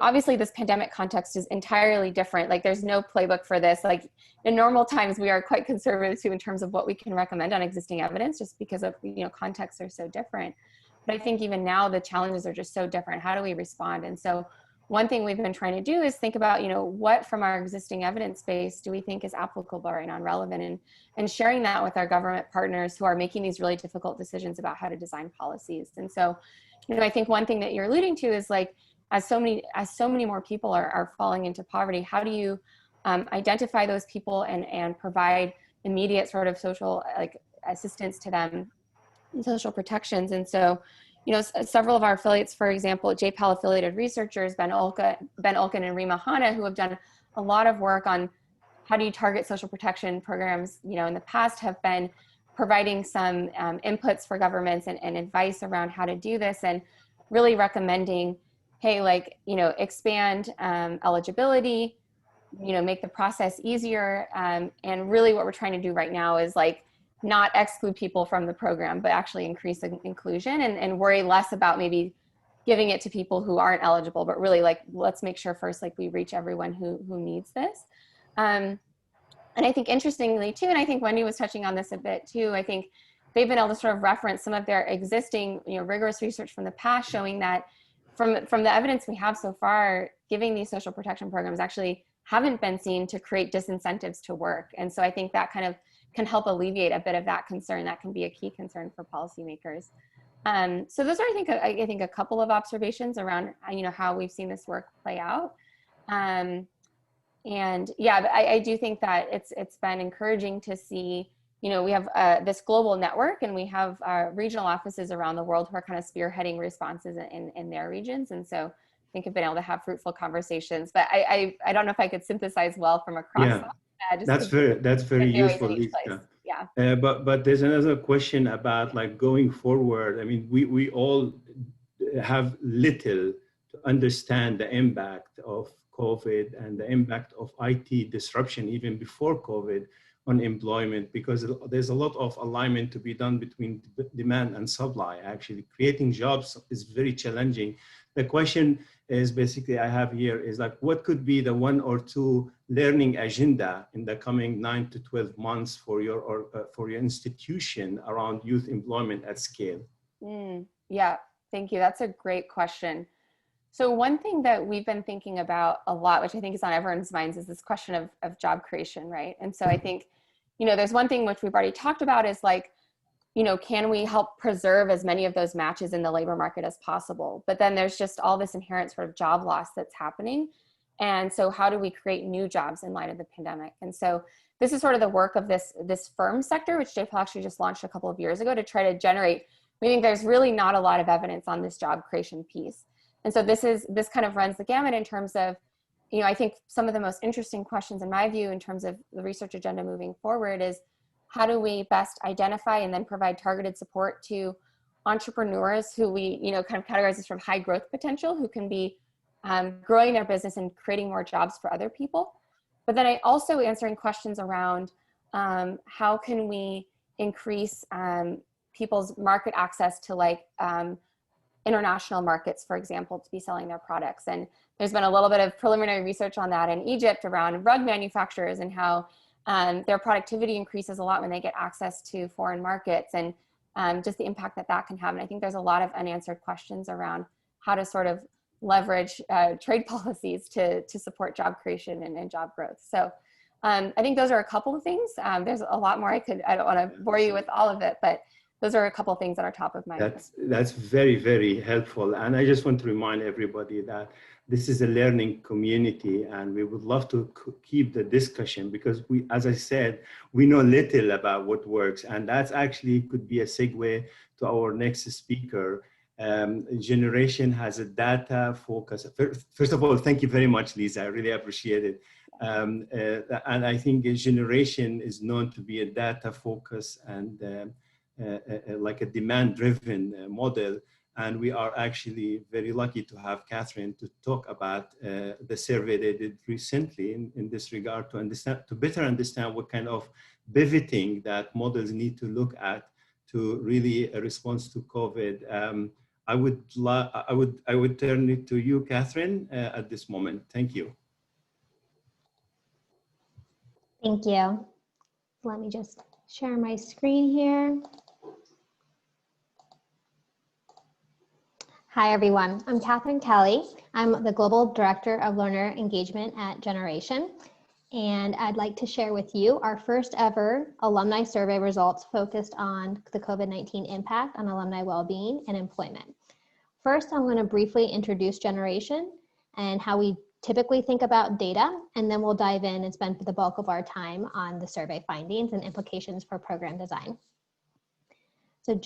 obviously this pandemic context is entirely different. Like, there's no playbook for this. Like, in normal times, we are quite conservative too in terms of what we can recommend on existing evidence, just because of, contexts are so different. But I think even now the challenges are just so different. How do we respond? And so one thing we've been trying to do is think about, what from our existing evidence base do we think is applicable or non-relevant, and sharing that with our government partners who are making these really difficult decisions about how to design policies. And so, I think one thing that you're alluding to is, like, as so many more people are falling into poverty, how do you identify those people and provide immediate sort of social assistance to them and social protections? And so, several of our affiliates, for example, JPAL affiliated researchers, Ben Olken and Rima Hanna, who have done a lot of work on how do you target social protection programs, in the past, have been providing some inputs for governments and advice around how to do this, and really recommending, hey, expand eligibility, make the process easier. And really what we're trying to do right now is not exclude people from the program, but actually increase inclusion and worry less about maybe giving it to people who aren't eligible, but really let's make sure first, we reach everyone who needs this. And I think interestingly too, and I think Wendy was touching on this a bit too, I think they've been able to sort of reference some of their existing, rigorous research from the past, showing that from the evidence we have so far, giving these social protection programs actually haven't been seen to create disincentives to work. And so I think that kind of can help alleviate a bit of that concern. That can be a key concern for policymakers. So those are, I think a couple of observations around, how we've seen this work play out. And yeah, I do think that it's been encouraging to see, we have this global network, and we have regional offices around the world who are kind of spearheading responses in their regions. And so I think I've been able to have fruitful conversations, but I don't know if I could synthesize well from across. Yeah. That's very useful, Lisa. Yeah. But there's another question about going forward. I mean, we all have little to understand the impact of COVID and the impact of IT disruption even before COVID on employment, because there's a lot of alignment to be done between demand and supply. Actually, creating jobs is very challenging. The question is basically I have here is what could be the 1 or 2 learning agenda in the coming 9 to 12 months for your institution around youth employment at scale? Yeah, thank you. That's a great question. So one thing that we've been thinking about a lot, which I think is on everyone's minds, is this question of job creation, right? And so I think, there's one thing which we've already talked about is like, can we help preserve as many of those matches in the labor market as possible? But then there's just all this inherent sort of job loss that's happening. And so how do we create new jobs in light of the pandemic? And so this is sort of the work of this firm sector, which JPL actually just launched a couple of years ago to try to generate. We think there's really not a lot of evidence on this job creation piece. And so this kind of runs the gamut in terms of, I think some of the most interesting questions in my view in terms of the research agenda moving forward is how do we best identify and then provide targeted support to entrepreneurs who we, kind of categorize as from high growth potential, who can be growing their business and creating more jobs for other people. But then I also answering questions around how can we increase people's market access to like international markets, for example, to be selling their products. And there's been a little bit of preliminary research on that in Egypt around rug manufacturers and how their productivity increases a lot when they get access to foreign markets and just the impact that can have. And I think there's a lot of unanswered questions around how to sort of leverage trade policies to support job creation and job growth. So I think those are a couple of things. There's a lot more I don't want to bore you with all of it, but those are a couple of things that are top of mind. That's very, very helpful. And I just want to remind everybody that this is a learning community and we would love to keep the discussion because we, as I said, we know little about what works. And that's actually could be a segue to our next speaker. Generation has a data focus. First of all, thank you very much, Lisa. I really appreciate it. And I think Generation is known to be a data focus and like a demand-driven model. And we are actually very lucky to have Catherine to talk about the survey they did recently in this regard to better understand what kind of pivoting that models need to look at to really respond to COVID. I would turn it to you, Catherine, at this moment. Thank you. Thank you. Let me just share my screen here. Hi, everyone. I'm Catherine Kelly. I'm the Global Director of Learner Engagement at Generation. And I'd like to share with you our first ever alumni survey results focused on the COVID-19 impact on alumni well-being and employment. First, I'm going to briefly introduce Generation and how we typically think about data, and then we'll dive in and spend the bulk of our time on the survey findings and implications for program design. So at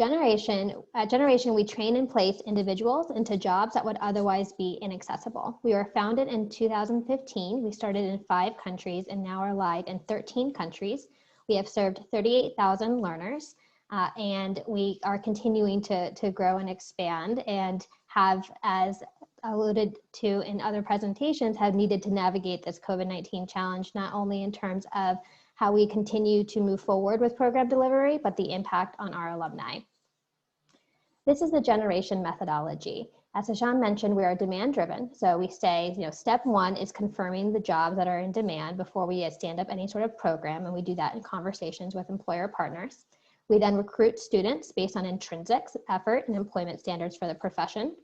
Generation, we train and place individuals into jobs that would otherwise be inaccessible. We were founded in 2015. We started in 5 countries and now are live in 13 countries. We have served 38,000 learners and we are continuing to grow and expand and have, as alluded to in other presentations, have needed to navigate this COVID-19 challenge, not only in terms of how we continue to move forward with program delivery, but the impact on our alumni. This is the Generation methodology. As Hashan mentioned, we are demand driven. So we say, step 1 is confirming the jobs that are in demand before we stand up any sort of program. And we do that in conversations with employer partners. We then recruit students based on intrinsic effort and employment standards for the profession.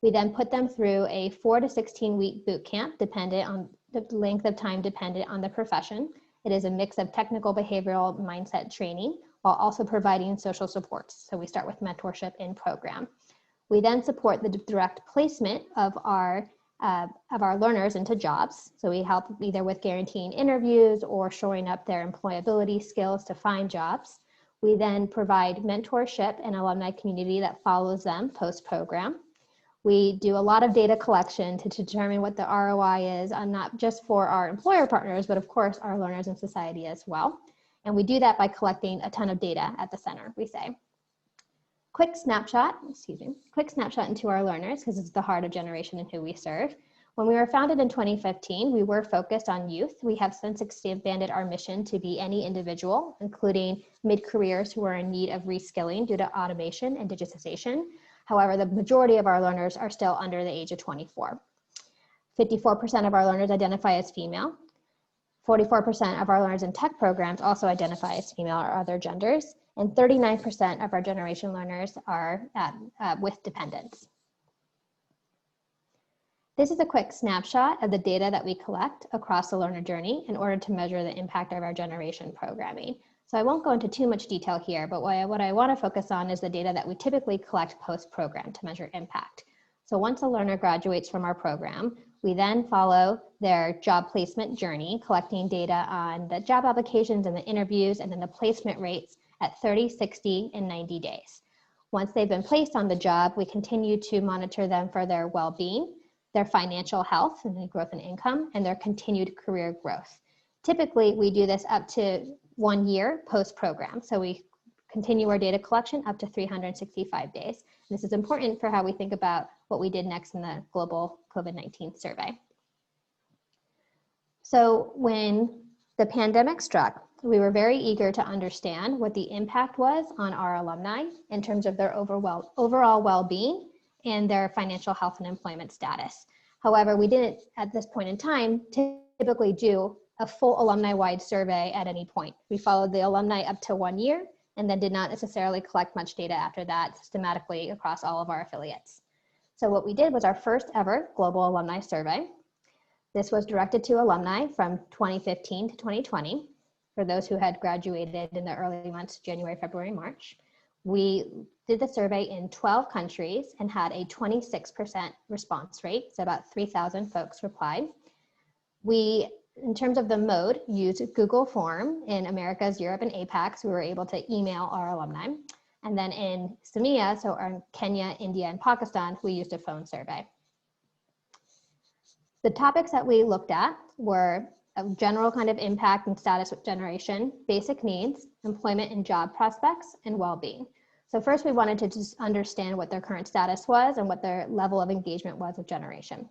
We then put them through a 4 to 16 week boot camp, dependent on the length of time dependent on the profession. It is a mix of technical, behavioral, mindset training, while also providing social supports. So we start with mentorship in program. We then support the direct placement of our learners into jobs. So we help either with guaranteeing interviews or shoring up their employability skills to find jobs. We then provide mentorship and alumni community that follows them post-program. We do a lot of data collection to determine what the ROI is, not just for our employer partners, but of course our learners and society as well. And we do that by collecting a ton of data at the center, we say. Quick snapshot into our learners, because it's the heart of Generation and who we serve. When we were founded in 2015, we were focused on youth. We have since expanded our mission to be any individual, including mid-careers who are in need of reskilling due to automation and digitization. However, the majority of our learners are still under the age of 24. 54% of our learners identify as female. 44% of our learners in tech programs also identify as female or other genders. And 39% of our Generation learners are with dependents. This is a quick snapshot of the data that we collect across the learner journey in order to measure the impact of our generation programming. So I won't go into too much detail here, but what I want to focus on is the data that we typically collect post-program to measure impact. So once a learner graduates from our program, we then follow their job placement journey, collecting data on the job applications and the interviews and then the placement rates at 30, 60, and 90 days. Once they've been placed on the job, we continue to monitor them for their well-being, their financial health and the growth in income, and their continued career growth. Typically, we do this up to 1 year post-program. So we continue our data collection up to 365 days. This is important for how we think about what we did next in the global COVID-19 survey. So when the pandemic struck, we were very eager to understand what the impact was on our alumni in terms of their overall well-being and their financial health and employment status. However, we didn't, at this point in time, typically do a full alumni-wide survey at any point. We followed the alumni up to 1 year and then did not necessarily collect much data after that systematically across all of our affiliates. So what we did was our first ever global alumni survey. This was directed to alumni from 2015 to 2020, for those who had graduated in the early months, January, February, March. We did the survey in 12 countries and had a 26% response rate, so about 3,000 folks replied. We, in terms of the mode, used Google Form in Americas, Europe, and APAC, so we were able to email our alumni. And then in SAMEA, so in Kenya, India, and Pakistan, we used a phone survey. The topics that we looked at were a general kind of impact and status with generation, basic needs, employment and job prospects, and well-being. So first we wanted to just understand what their current status was and what their level of engagement was with generation.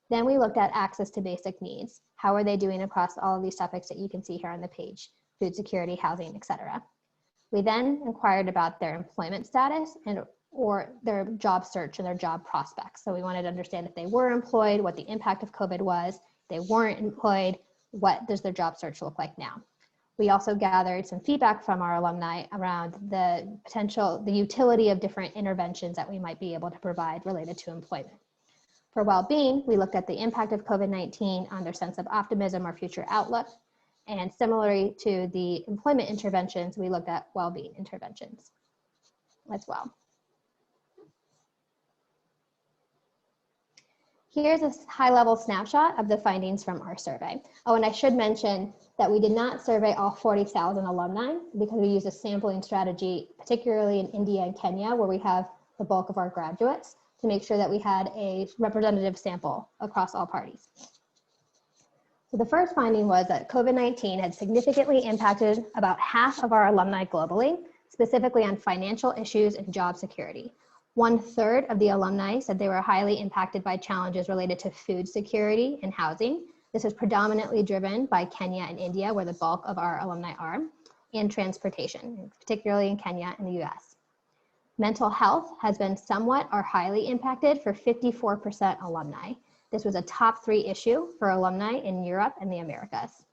Then we looked at access to basic needs. How are they doing across all of these topics that you can see here on the page, food security, housing, etc. We then inquired about their employment status or their job search and their job prospects. So we wanted to understand if they were employed, what the impact of COVID was. If they weren't employed, what does their job search look like now? We also gathered some feedback from our alumni around the utility of different interventions that we might be able to provide related to employment. For well-being, we looked at the impact of COVID-19 on their sense of optimism or future outlook. And similarly to the employment interventions, we looked at well-being interventions as well. Here's a high-level snapshot of the findings from our survey. Oh, and I should mention that we did not survey all 40,000 alumni because we used a sampling strategy, particularly in India and Kenya, where we have the bulk of our graduates, to make sure that we had a representative sample across all parties. So the first finding was that COVID-19 had significantly impacted about half of our alumni globally, specifically on financial issues and job security. 1/3 of the alumni said they were highly impacted by challenges related to food security and housing. This was predominantly driven by Kenya and India, where the bulk of our alumni are, and transportation, particularly in Kenya and the US. Mental health has been somewhat or highly impacted for 54% alumni. This was a top 3 issue for alumni in Europe and the Americas.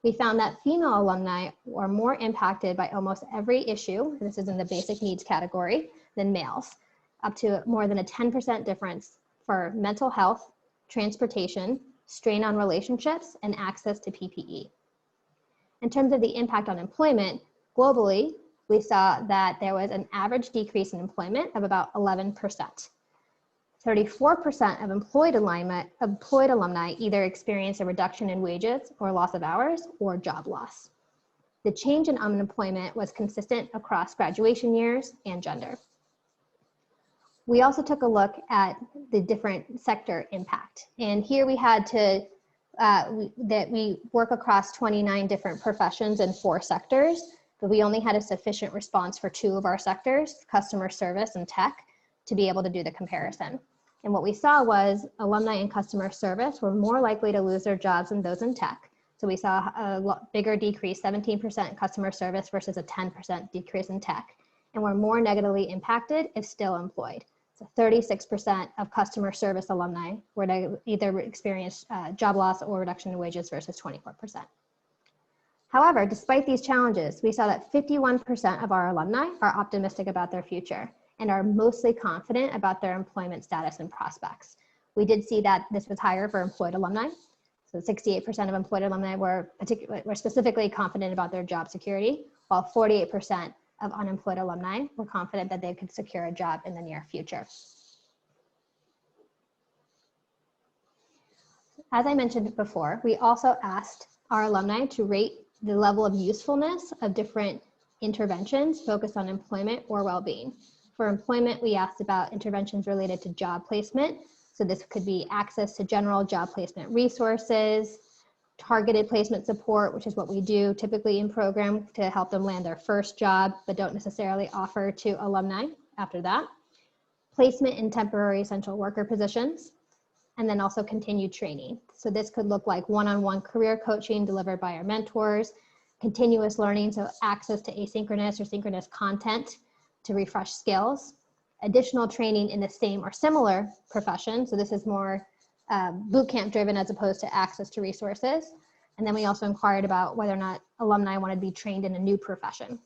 We found that female alumni were more impacted by almost every issue, this is in the basic needs category, than males, up to more than a 10% difference for mental health, transportation, strain on relationships, and access to PPE. In terms of the impact on employment, globally, we saw that there was an average decrease in employment of about 11%. 34% of employed alumni either experienced a reduction in wages or loss of hours or job loss. The change in unemployment was consistent across graduation years and gender. We also took a look at the different sector impact. And here we had to, we work across 29 different professions in 4 sectors, but we only had a sufficient response for 2 of our sectors, customer service and tech, to be able to do the comparison. And what we saw was alumni in customer service were more likely to lose their jobs than those in tech. So we saw a bigger decrease, 17% in customer service versus a 10% decrease in tech, and were more negatively impacted if still employed. So 36% of customer service alumni were to either experience job loss or reduction in wages versus 24%. However, despite these challenges, we saw that 51% of our alumni are optimistic about their future and are mostly confident about their employment status and prospects. We did see that this was higher for employed alumni. So 68% of employed alumni were specifically confident about their job security, while 48% of unemployed alumni were confident that they could secure a job in the near future. As I mentioned before, we also asked our alumni to rate the level of usefulness of different interventions focused on employment or well-being. For employment, we asked about interventions related to job placement. So this could be access to general job placement resources, targeted placement support, which is what we do typically in program to help them land their first job, but don't necessarily offer to alumni after that. Placement in temporary essential worker positions, and then also continued training. So this could look like one-on-one career coaching delivered by our mentors, continuous learning, so access to asynchronous or synchronous content to refresh skills, additional training in the same or similar profession. So this is more boot camp driven as opposed to access to resources. And then we also inquired about whether or not alumni wanted to be trained in a new profession.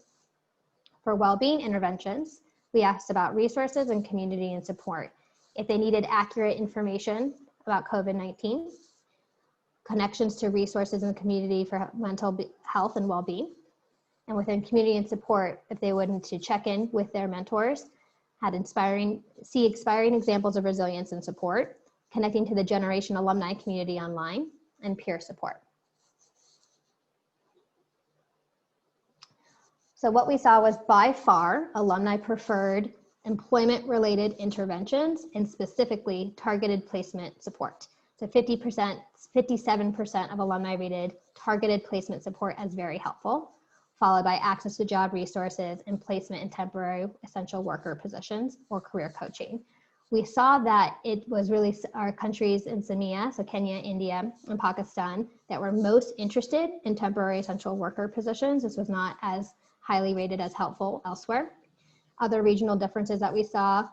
For well-being interventions, we asked about resources and community and support. If they needed accurate information about COVID-19, connections to resources in the community for mental health and well-being, and within community and support, if they wanted to check in with their mentors, see inspiring examples of resilience and support, connecting to the Generation alumni community online, and peer support. So what we saw was by far, alumni preferred employment-related interventions and specifically targeted placement support. So 57% of alumni rated targeted placement support as very helpful, followed by access to job resources and placement in temporary essential worker positions or career coaching. We saw that it was really our countries in SAMEA, so Kenya, India, and Pakistan, that were most interested in temporary essential worker positions. This was not as highly rated as helpful elsewhere. Other regional differences that we saw,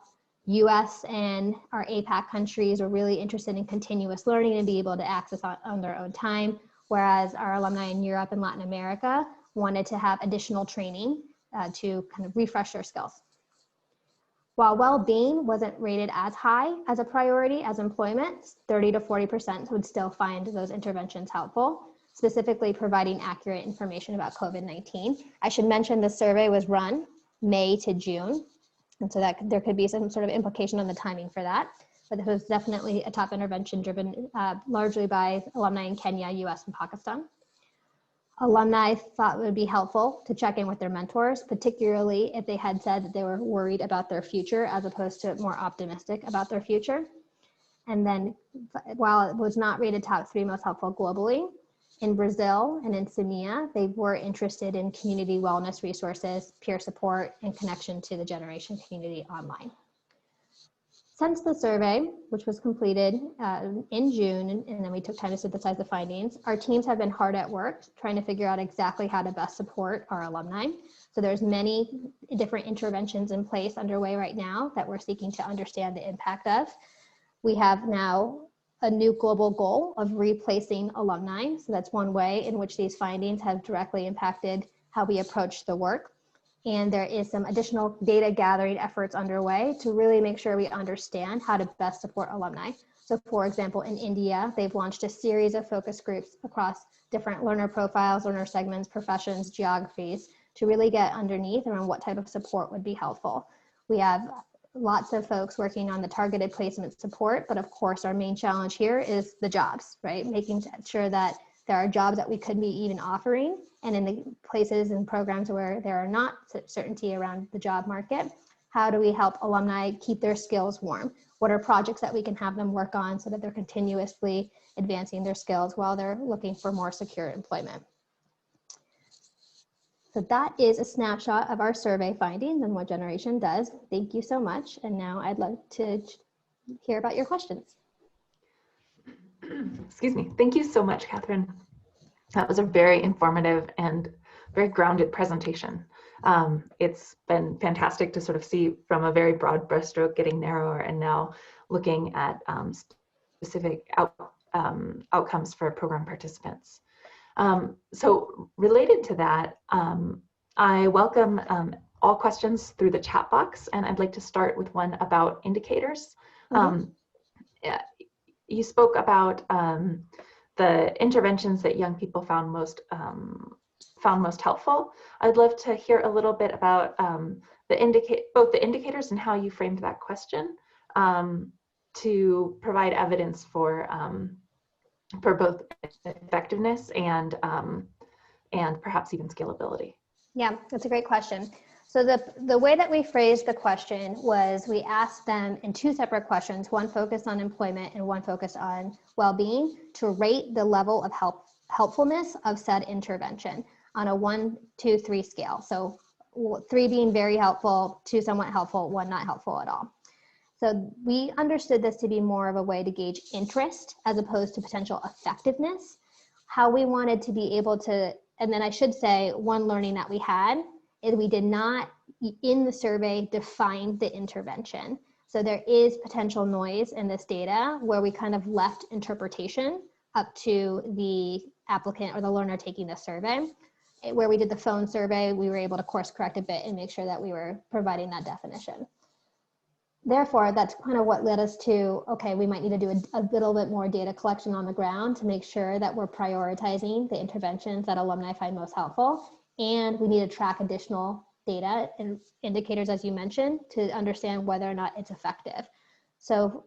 US and our APAC countries were really interested in continuous learning and be able to access on their own time, whereas our alumni in Europe and Latin America wanted to have additional training to kind of refresh their skills. While well-being wasn't rated as high as a priority as employment, 30 to 40% would still find those interventions helpful, specifically providing accurate information about COVID-19. I should mention the survey was run May to June, and so that there could be some sort of implication on the timing for that. But this was definitely a top intervention driven largely by alumni in Kenya, US, and Pakistan. Alumni thought it would be helpful to check in with their mentors, particularly if they had said that they were worried about their future as opposed to more optimistic about their future. And then while it was not rated top 3 most helpful globally, in Brazil and in SAMEA, they were interested in community wellness resources, peer support, and connection to the Generation community online. Since the survey, which was completed in June, and then we took time to synthesize the findings, our teams have been hard at work trying to figure out exactly how to best support our alumni. So there's many different interventions in place underway right now that we're seeking to understand the impact of. We have now a new global goal of replacing alumni. So that's one way in which these findings have directly impacted how we approach the work. And there is some additional data gathering efforts underway to really make sure we understand how to best support alumni. So for example, in India, they've launched a series of focus groups across different learner profiles, learner segments, professions, geographies, to really get underneath around what type of support would be helpful. We have lots of folks working on the targeted placement support, but of course our main challenge here is the jobs, right? Making sure that there are jobs that we could be even offering, and in the places and programs where there are not certainty around the job market, how do we help alumni keep their skills warm? What are projects that we can have them work on so that they're continuously advancing their skills while they're looking for more secure employment? So that is a snapshot of our survey findings and what Generation does. Thank you so much. And now I'd love to hear about your questions. Excuse me. Thank you so much, Catherine. That was a very informative and very grounded presentation. It's been fantastic to sort of see from a very broad brushstroke getting narrower and now looking at specific outcomes for program participants. So related to that, I welcome all questions through the chat box, and I'd like to start with one about indicators. you spoke about the interventions that young people found most helpful. I'd love to hear a little bit about both the indicators and how you framed that question to provide evidence for both effectiveness and perhaps even scalability. Yeah, that's a great question. So the way that we phrased the question was we asked them in two separate questions, one focused on employment and one focused on well-being, to rate the level of helpfulness of said intervention on a 1, 2, 3 scale. So 3 being very helpful, 2 somewhat helpful, 1 not helpful at all. So we understood this to be more of a way to gauge interest as opposed to potential effectiveness. How we wanted to be able to, and then I should say, one learning that we had is we did not, in the survey, define the intervention. So there is potential noise in this data where we kind of left interpretation up to the applicant or the learner taking the survey. Where we did the phone survey, we were able to course correct a bit and make sure that we were providing that definition. Therefore, that's kind of what led us to, okay, we might need to do a little bit more data collection on the ground to make sure that we're prioritizing the interventions that alumni find most helpful. And we need to track additional data and indicators, as you mentioned, to understand whether or not it's effective. So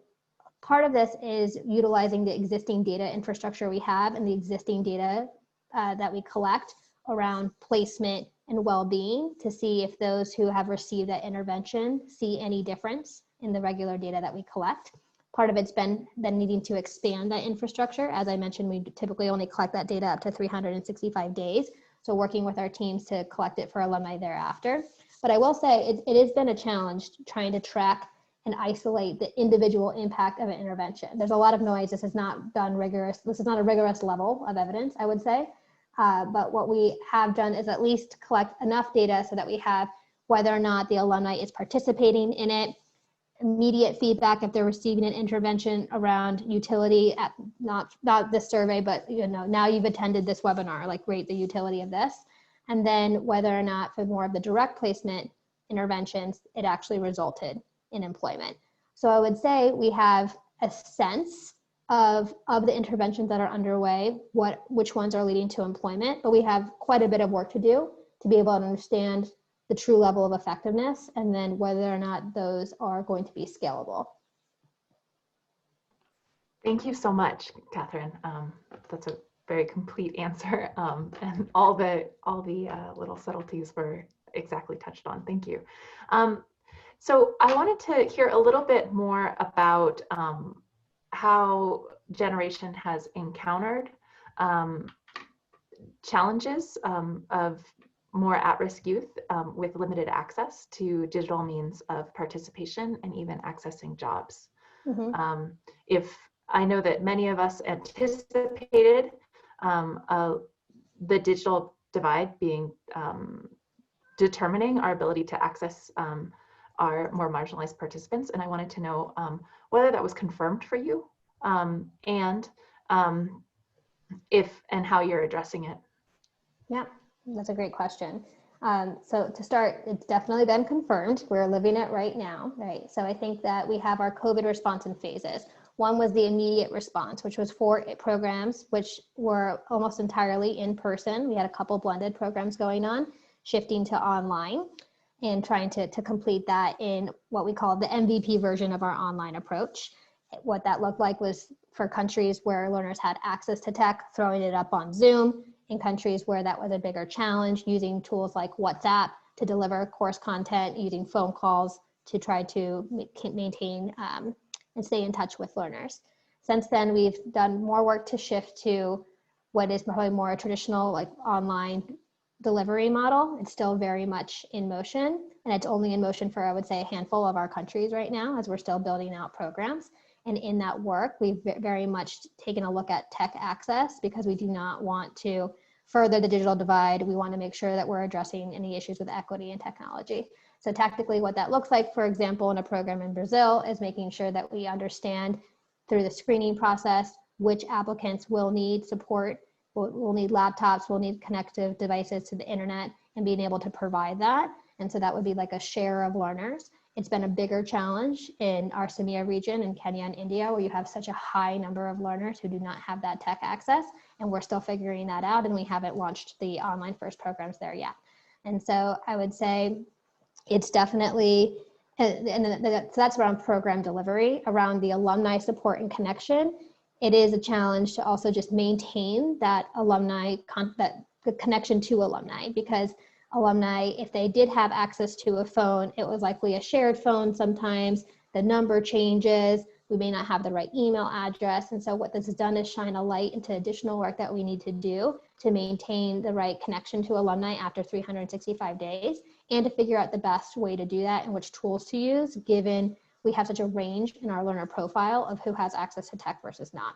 part of this is utilizing the existing data infrastructure we have and the existing data that we collect around placement and well-being to see if those who have received that intervention see any difference in the regular data that we collect. Part of it's been then needing to expand that infrastructure. As I mentioned, we typically only collect that data up to 365 days. So working with our teams to collect it for alumni thereafter. But I will say it has been a challenge trying to track and isolate the individual impact of an intervention. There's a lot of noise. This is not done rigorous. This is not a rigorous level of evidence, I would say. But what we have done is at least collect enough data so that we have whether or not the alumni is participating in it, immediate feedback if they're receiving an intervention around utility at not this survey, but now you've attended this webinar, like rate the utility of this. And then whether or not for more of the direct placement interventions, it actually resulted in employment. So I would say we have a sense of the interventions that are underway, which ones are leading to employment, but we have quite a bit of work to do to be able to understand the true level of effectiveness and then whether or not those are going to be scalable. Thank you so much, Catherine. That's a very complete answer, and all the little subtleties were exactly touched on. Thank you. So I wanted to hear a little bit more about how Generation has encountered challenges of more at-risk youth with limited access to digital means of participation and even accessing jobs. Mm-hmm. If I know that many of us anticipated the digital divide being determining our ability to access our more marginalized participants, and I wanted to know whether that was confirmed for you and if and how you're addressing it. Yeah, that's a great question. So to start, it's definitely been confirmed. We're living it right now, right? So I think that we have our COVID response in phases. One was the immediate response, which was 4 programs, which were almost entirely in person. We had a couple blended programs going on, shifting to online and trying to complete that in what we call the MVP version of our online approach. What that looked like was for countries where learners had access to tech, throwing it up on Zoom. In countries where that was a bigger challenge, using tools like WhatsApp to deliver course content, using phone calls to try to maintain and stay in touch with learners. Since then, we've done more work to shift to what is probably more a traditional like online delivery model. It's still very much in motion, and it's only in motion for, I would say, a handful of our countries right now as we're still building out programs. And in that work, we've very much taken a look at tech access because we do not want to further the digital divide. We want to make sure that we're addressing any issues with equity and technology. So tactically, what that looks like, for example, in a program in Brazil, is making sure that we understand through the screening process which applicants will need support, will need laptops, will need connective devices to the internet, and being able to provide that. And so that would be like a share of learners. It's been a bigger challenge in our Samia region in Kenya and India, where you have such a high number of learners who do not have that tech access. And we're still figuring that out, and we haven't launched the online first programs there yet. And so I would say it's definitely, so that's around program delivery. Around the alumni support and connection, it is a challenge to also just maintain that the connection to alumni, because alumni, if they did have access to a phone, it was likely a shared phone sometimes, the number changes, we may not have the right email address. And so what this has done is shine a light into additional work that we need to do to maintain the right connection to alumni after 365 days, and to figure out the best way to do that and which tools to use, given we have such a range in our learner profile of who has access to tech versus not.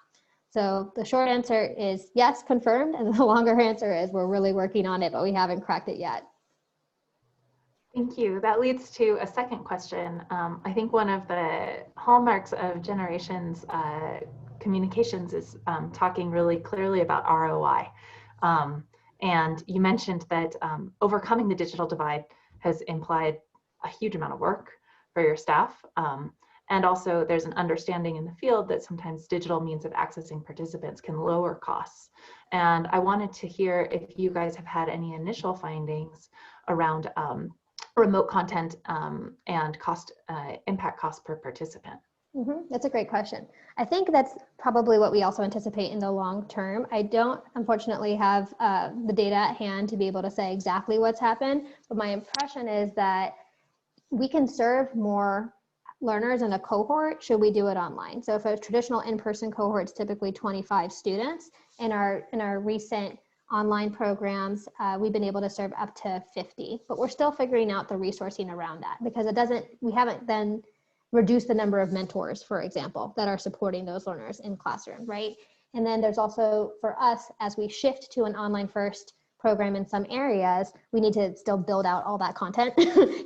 So the short answer is yes, confirmed. And the longer answer is we're really working on it, but we haven't cracked it yet. Thank you. That leads to a second question. I think one of the hallmarks of Generation's communications is talking really clearly about ROI. And you mentioned that overcoming the digital divide has implied a huge amount of work for your staff. And also there's an understanding in the field that sometimes digital means of accessing participants can lower costs. And I wanted to hear if you guys have had any initial findings around remote content and impact cost per participant. That's a great question. I think that's probably what we also anticipate in the long term. I don't, unfortunately, have the data at hand to be able to say exactly what's happened, but my impression is that we can serve more learners in a cohort should we do it online. So if a traditional in-person cohort is typically 25 students, in our recent online programs, we've been able to serve up to 50, but we're still figuring out the resourcing around that, because we haven't then reduced the number of mentors, for example, that are supporting those learners in classroom, right? And then there's also, for us, as we shift to an online first program in some areas, we need to still build out all that content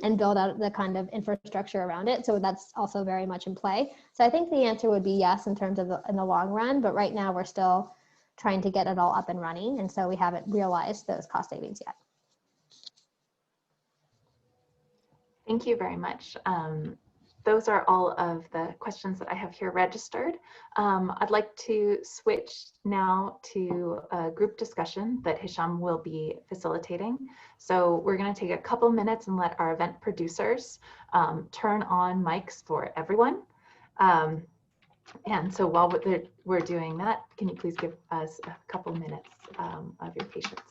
and build out the kind of infrastructure around it. So that's also very much in play. So I think the answer would be yes in terms of in the long run, but right now we're still trying to get it all up and running. And so we haven't realized those cost savings yet. Thank you very much. Those are all of the questions that I have here registered. I'd like to switch now to a group discussion that Hisham will be facilitating. So we're going to take a couple minutes and let our event producers turn on mics for everyone. And so while we're doing that, can you please give us a couple minutes of your patience?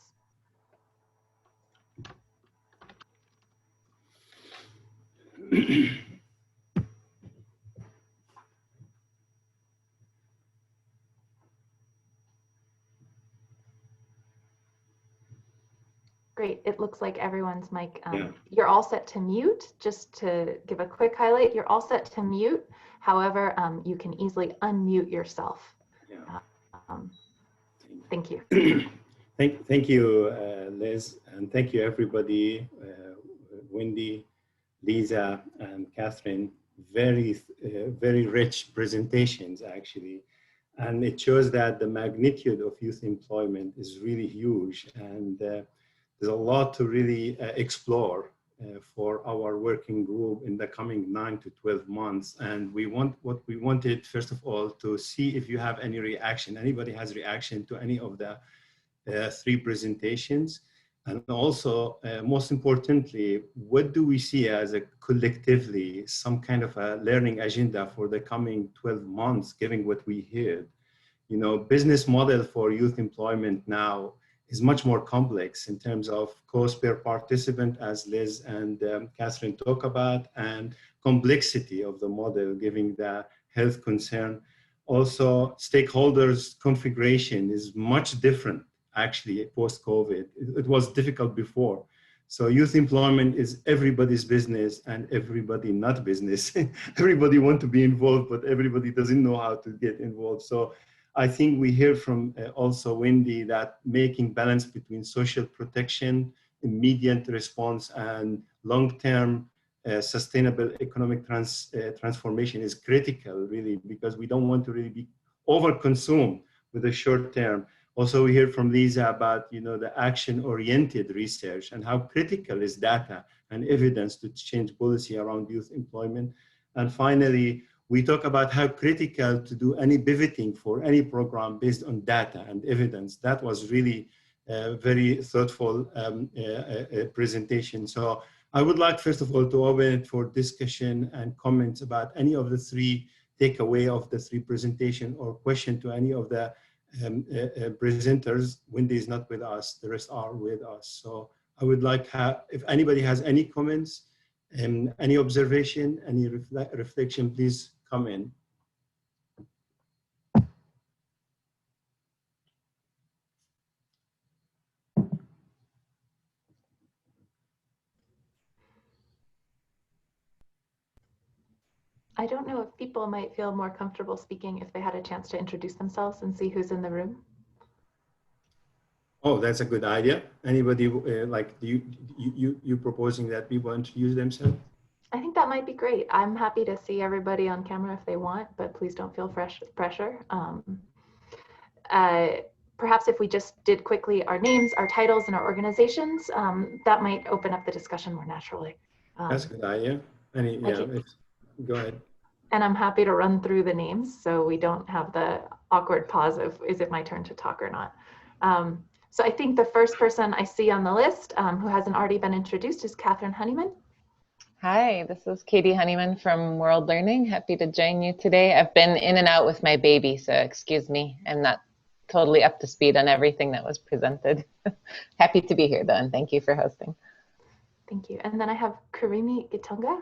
Great. It looks like everyone's mic. You're all set to mute. Just to give a quick highlight, you're all set to mute. However, you can easily unmute yourself. Thank you. Thank you, Liz, and thank you, everybody. Wendy, Lisa, and Catherine. Very rich presentations, actually. And it shows that the magnitude of youth employment is really huge. And there's a lot to really explore for our working group in the coming 9 to 12 months. And we wanted, first of all, to see if you have any reaction. Anybody has reaction to any of the 3 presentations? And also, most importantly, what do we see as a collectively some kind of a learning agenda for the coming 12 months, given what we heard? You know, business model for youth employment now is much more complex in terms of cost per participant, as Liz and Catherine talk about, and complexity of the model, given the health concern. Also, stakeholders' configuration is much different, actually, post-COVID. It was difficult before. So youth employment is everybody's business and everybody not business. Everybody want to be involved, but everybody doesn't know how to get involved. So I think we hear from also Wendy that making balance between social protection, immediate response, and long-term sustainable economic transformation is critical, really, because we don't want to really be over-consumed with the short term. Also, we hear from Lisa about, you know, the action-oriented research and how critical is data and evidence to change policy around youth employment. And finally, we talk about how critical to do any pivoting for any program based on data and evidence. That was really a very thoughtful presentation. So I would like, first of all, to open it for discussion and comments about any of the three takeaway of the three presentation, or question to any of the presenters. Wendy is not with us, the rest are with us. So I would like, if anybody has any comments, any observation, any reflection, please come in. I don't know if people might feel more comfortable speaking if they had a chance to introduce themselves and see who's in the room. Oh, that's a good idea. Anybody like you proposing that people introduce themselves? I think that might be great. I'm happy to see everybody on camera if they want, but please don't feel pressure. Perhaps if we just did quickly our names, our titles, and our organizations, that might open up the discussion more naturally. That's a good idea. Go ahead. And I'm happy to run through the names so we don't have the awkward pause of, is it my turn to talk or not? So I think the first person I see on the list who hasn't already been introduced is Catherine Honeyman. Hi, this is Katie Honeyman from World Learning. Happy to join you today. I've been in and out with my baby, so excuse me. I'm not totally up to speed on everything that was presented. Happy to be here though, and thank you for hosting. Thank you. And then I have Karimi Gitunga.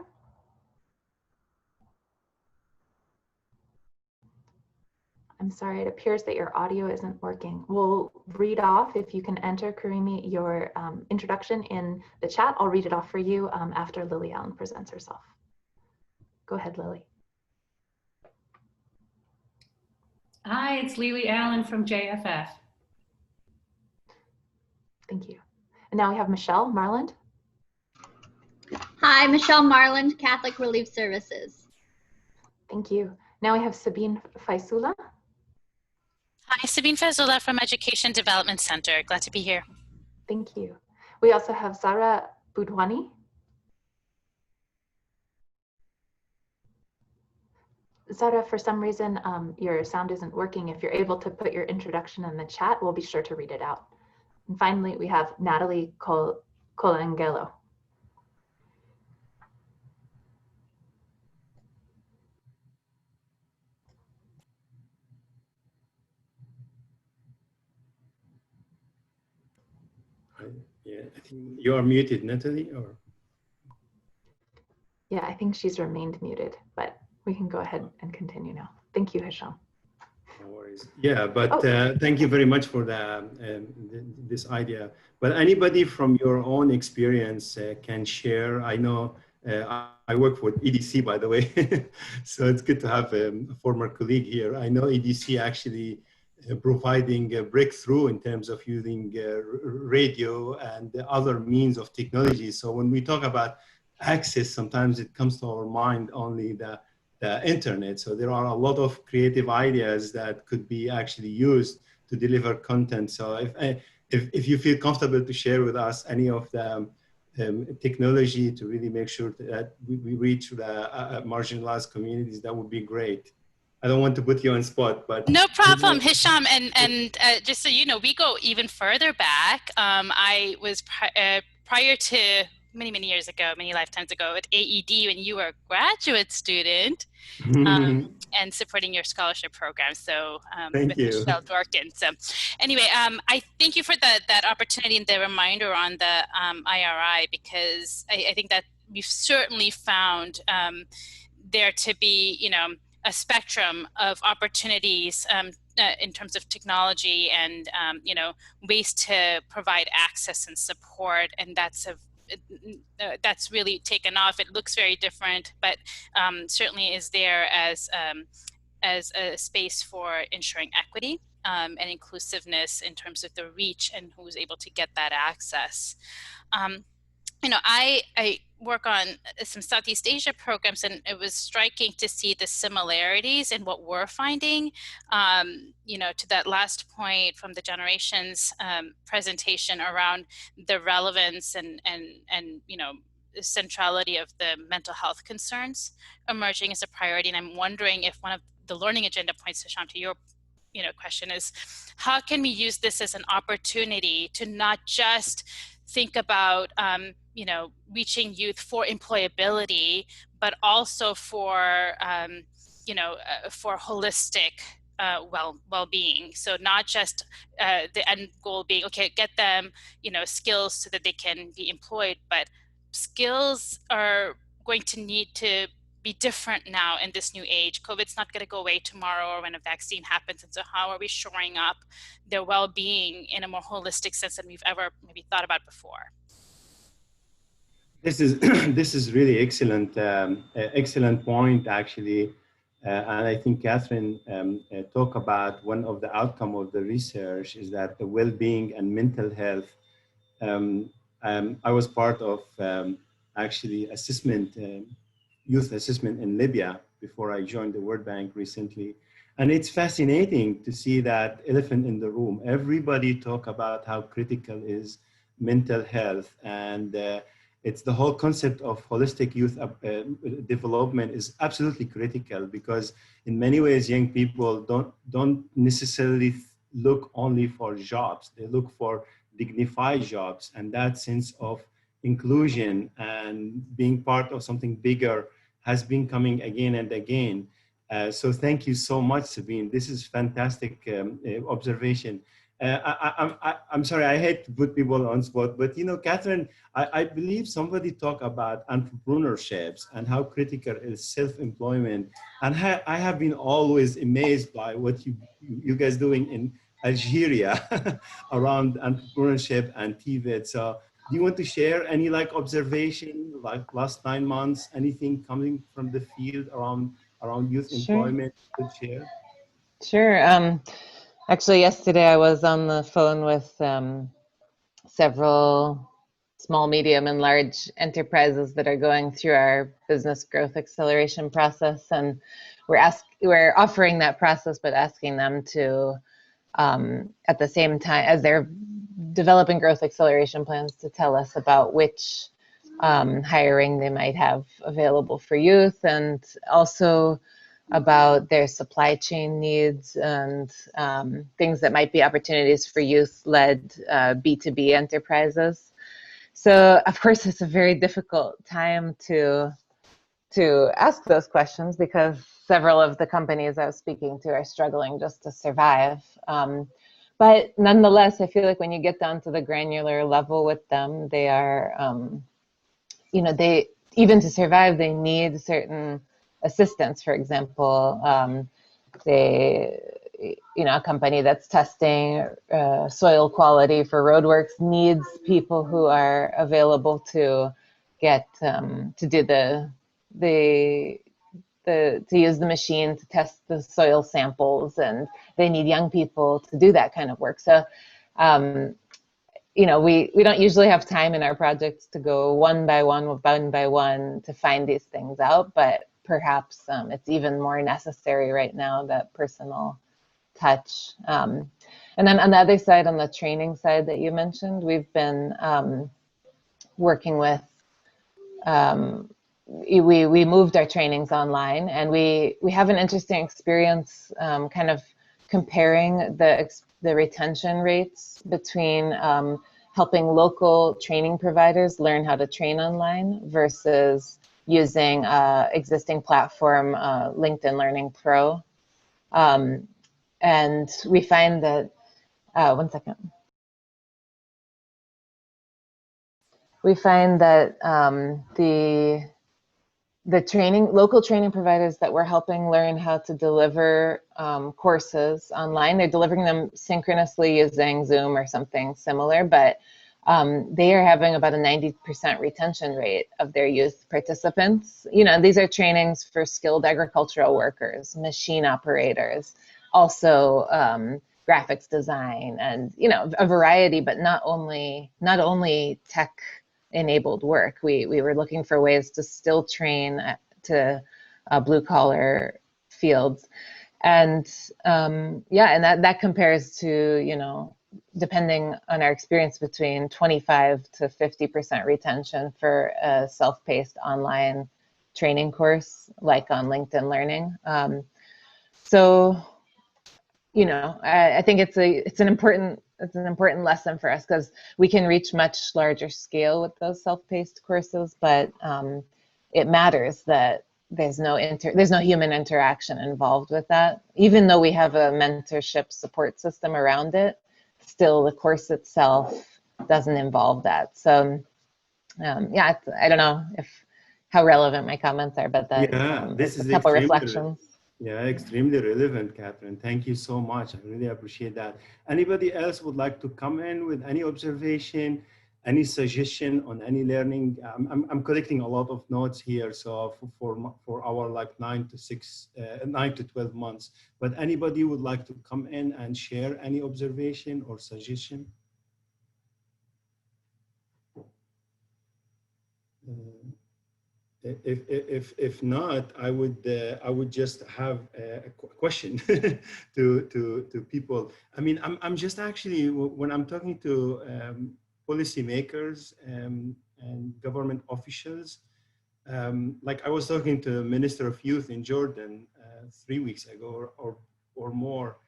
I'm sorry, it appears that your audio isn't working. We'll read off, if you can enter, Karimi, your introduction in the chat. I'll read it off for you after Lily Allen presents herself. Go ahead, Lily. Hi, it's Lily Allen from JFF. Thank you. And now we have Michelle Marland. Hi, Michelle Marland, Catholic Relief Services. Thank you. Now we have Sabine Faisula. Hi, Sabine Faisula from Education Development Center. Glad to be here. Thank you. We also have Zara Budwani. Zara, for some reason, your sound isn't working. If you're able to put your introduction in the chat, we'll be sure to read it out. And finally, we have Natalie Colangelo. Yeah, I think you are muted, Natalie, or? Yeah, I think she's remained muted, but we can go ahead and continue now. Thank you, Hisham. No worries. Yeah, but thank you very much for this idea. But anybody from your own experience can share. I know I work for EDC, by the way, so it's good to have a former colleague here. I know EDC actually providing a breakthrough in terms of using radio and other means of technology. So when we talk about access, sometimes it comes to our mind only the internet. So there are a lot of creative ideas that could be actually used to deliver content. So if you feel comfortable to share with us any of the technology to really make sure that we reach the marginalized communities, that would be great. I don't want to put you on spot, but no problem, Hisham. And just so you know, we go even further back. I was prior to many years ago, many lifetimes ago, at AED when you were a graduate student, and supporting your scholarship program. So thank with you, Michelle Dworkin. So anyway, I thank you for that opportunity and the reminder on the IRI, because I think that we've certainly found there to be, you know, a spectrum of opportunities in terms of technology and you know, ways to provide access and support, and that's really taken off. It looks very different, but certainly is there as a space for ensuring equity and inclusiveness in terms of the reach and who's able to get that access. You know, I work on some Southeast Asia programs, and it was striking to see the similarities in what we're finding. You know, to that last point from the Generations presentation around the relevance and you know, centrality of the mental health concerns emerging as a priority. And I'm wondering if one of the learning agenda points, Hisham, to your question is, how can we use this as an opportunity to not just think about reaching youth for employability, but also for for holistic well-being. So not just the end goal being, okay, get them skills so that they can be employed, but skills are going to need to be different now in this new age. COVID's not going to go away tomorrow or when a vaccine happens. And so how are we shoring up their well-being in a more holistic sense than we've ever maybe thought about before? This is this is really excellent point, actually. And I think Catherine talked about one of the outcome of the research is that the well-being and mental health. I was part of actually youth assessment in Libya before I joined the World Bank recently. And it's fascinating to see that elephant in the room. Everybody talk about how critical is mental health, and it's the whole concept of holistic youth development is absolutely critical, because in many ways, young people don't necessarily look only for jobs. They look for dignified jobs, and that sense of inclusion and being part of something bigger has been coming again and again. So thank you so much, Sabine. This is fantastic observation. I'm sorry, I hate to put people on spot, but Catherine, I believe somebody talked about entrepreneurships and how critical is self-employment. And I have been always amazed by what you guys doing in Algeria around entrepreneurship and TVET. So do you want to share any observation, like last 9 months, anything coming from the field around youth employment you could share? Sure. Actually, yesterday I was on the phone with several small, medium, and large enterprises that are going through our business growth acceleration process, and we're offering that process, but asking them to, at the same time as they're developing growth acceleration plans, to tell us about which hiring they might have available for youth, and also about their supply chain needs and things that might be opportunities for youth-led B2B enterprises. So, of course, it's a very difficult time to ask those questions, because several of the companies I was speaking to are struggling just to survive. But nonetheless, I feel like when you get down to the granular level with them, they are, they, even to survive, they need certain assistance. For example, a company that's testing soil quality for roadworks needs people who are available to get to do to use the machine to test the soil samples, and they need young people to do that kind of work. So, we don't usually have time in our projects to go one by one to find these things out, but perhaps it's even more necessary right now, that personal touch. And then on the other side, on the training side that you mentioned, we've been working with, we moved our trainings online, and we have an interesting experience kind of comparing the retention rates between helping local training providers learn how to train online versus using existing platform, LinkedIn Learning Pro. And we find that, one second. We find that the local training providers that we're helping learn how to deliver courses online, they're delivering them synchronously using Zoom or something similar, but they are having about a 90% retention rate of their youth participants. These are trainings for skilled agricultural workers, machine operators, also graphics design, and a variety, but not only tech enabled work. We were looking for ways to still train to blue collar fields, and and that compares to depending on our experience, between 25 to 50% retention for a self-paced online training course like on LinkedIn Learning. So, you know, I think it's an important lesson for us, because we can reach much larger scale with those self-paced courses, but it matters that there's no human interaction involved with that. Even though we have a mentorship support system around it, still the course itself doesn't involve that. So yeah, I don't know how relevant my comments are, but that this is a couple reflections. Yeah, extremely relevant, Catherine. Thank you so much. I really appreciate that. Anybody else would like to come in with any observation, any suggestion on any learning? I'm collecting a lot of notes here, so for our like 9 to 12 months. But anybody would like to come in and share any observation or suggestion? If not, I would just have a question to people. I mean, I'm just actually, when I'm talking to policymakers and government officials, like I was talking to the Minister of Youth in Jordan 3 weeks ago or more.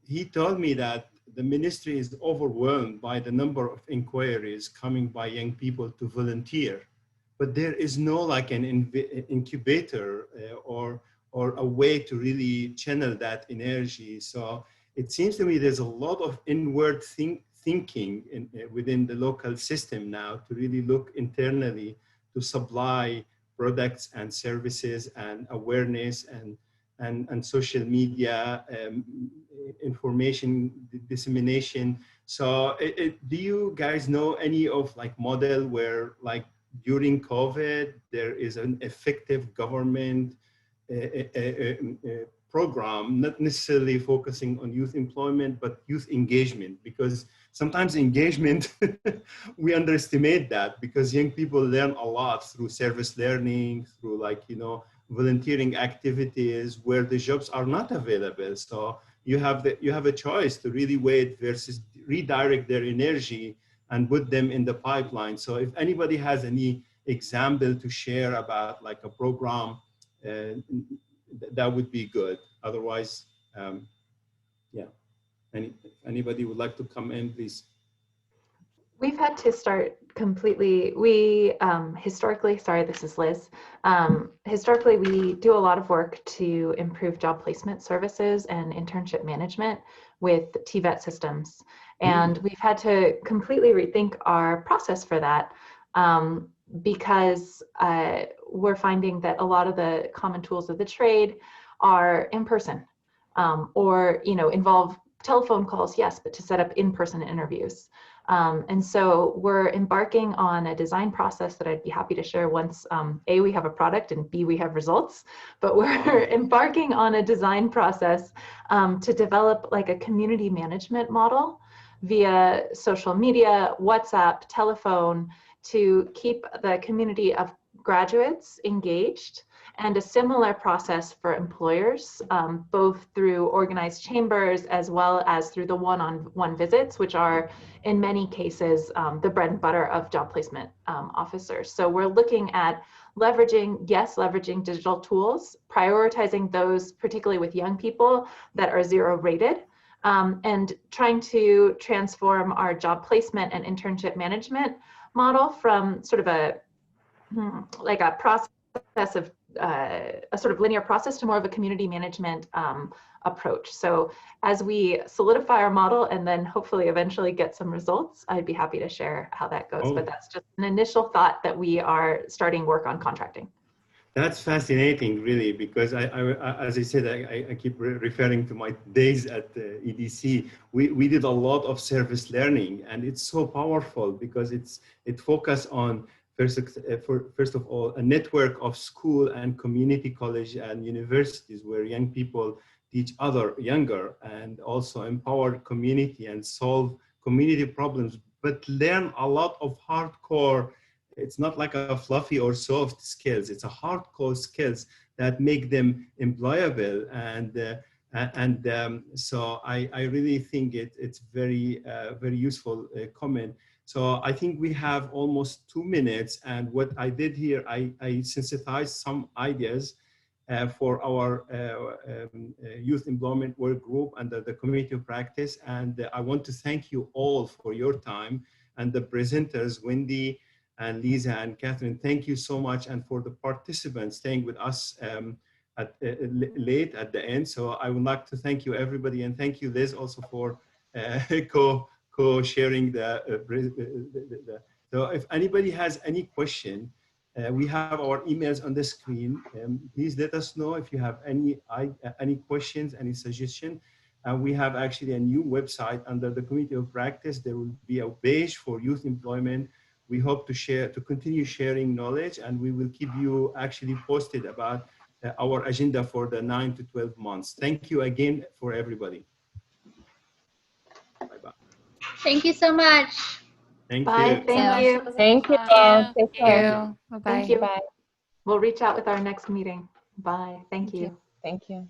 He told me that the ministry is overwhelmed by the number of inquiries coming by young people to volunteer. But there is no like an incubator or a way to really channel that energy. So it seems to me there's a lot of inward thinking within the local system now to really look internally to supply products and services and awareness and social media information dissemination. So do you guys know any of like model where like during COVID, there is an effective government program, not necessarily focusing on youth employment, but youth engagement? Because sometimes engagement, we underestimate that, because young people learn a lot through service learning, through like, you know, volunteering activities where the jobs are not available. So you have a choice to really wait versus redirect their energy and put them in the pipeline. So if anybody has any example to share about like a program, that would be good. Otherwise, yeah. Anybody would like to come in, please? We've had to start completely, we historically, sorry, this is Liz. Historically, we do a lot of work to improve job placement services and internship management with TVET systems. And we've had to completely rethink our process for that because we're finding that a lot of the common tools of the trade are in person or, you know, involve telephone calls, yes, but to set up in-person interviews. And so we're embarking on a design process that I'd be happy to share once A, we have a product, and B, we have results, but we're embarking on a design process to develop like a community management model via social media, WhatsApp, telephone, to keep the community of graduates engaged, and a similar process for employers, both through organized chambers as well as through the one-on-one visits, which are in many cases the bread and butter of job placement officers. So we're looking at leveraging digital tools, prioritizing those particularly with young people that are zero rated, and trying to transform our job placement and internship management model from sort of a process of a sort of linear process to more of a community management approach. So as we solidify our model and then hopefully eventually get some results, I'd be happy to share how that goes. But that's just an initial thought that we are starting work on contracting. That's fascinating, really, because as I said, I keep referring to my days at EDC. We did a lot of service learning, and it's so powerful because it focuses on first of all a network of school and community college and universities where young people teach other younger and also empower community and solve community problems, but learn a lot of hardcore. It's not like a fluffy or soft skills. It's a hardcore skills that make them employable So I really think it's very useful comment. So I think we have almost 2 minutes, and what I did here, I synthesized some ideas for our youth employment work group under the community of practice. And I want to thank you all for your time, and the presenters, Wendy and Lisa and Catherine, thank you so much. And for the participants staying with us late at the end. So I would like to thank you everybody, and thank you Liz also for co-sharing so if anybody has any question, we have our emails on the screen. Please let us know if you have any questions, any suggestion. We have actually a new website under the community of practice. There will be a page for youth employment. We hope to continue sharing knowledge, and we will keep you actually posted about our agenda for the 9 to 12 months. Thank you again for everybody. Bye-bye. Thank you so much. Thank Bye. you. Thank you. Thank you all. Take care. Bye-bye. Thank you. Bye. We'll reach out with our next meeting. Bye. Thank you. Thank you.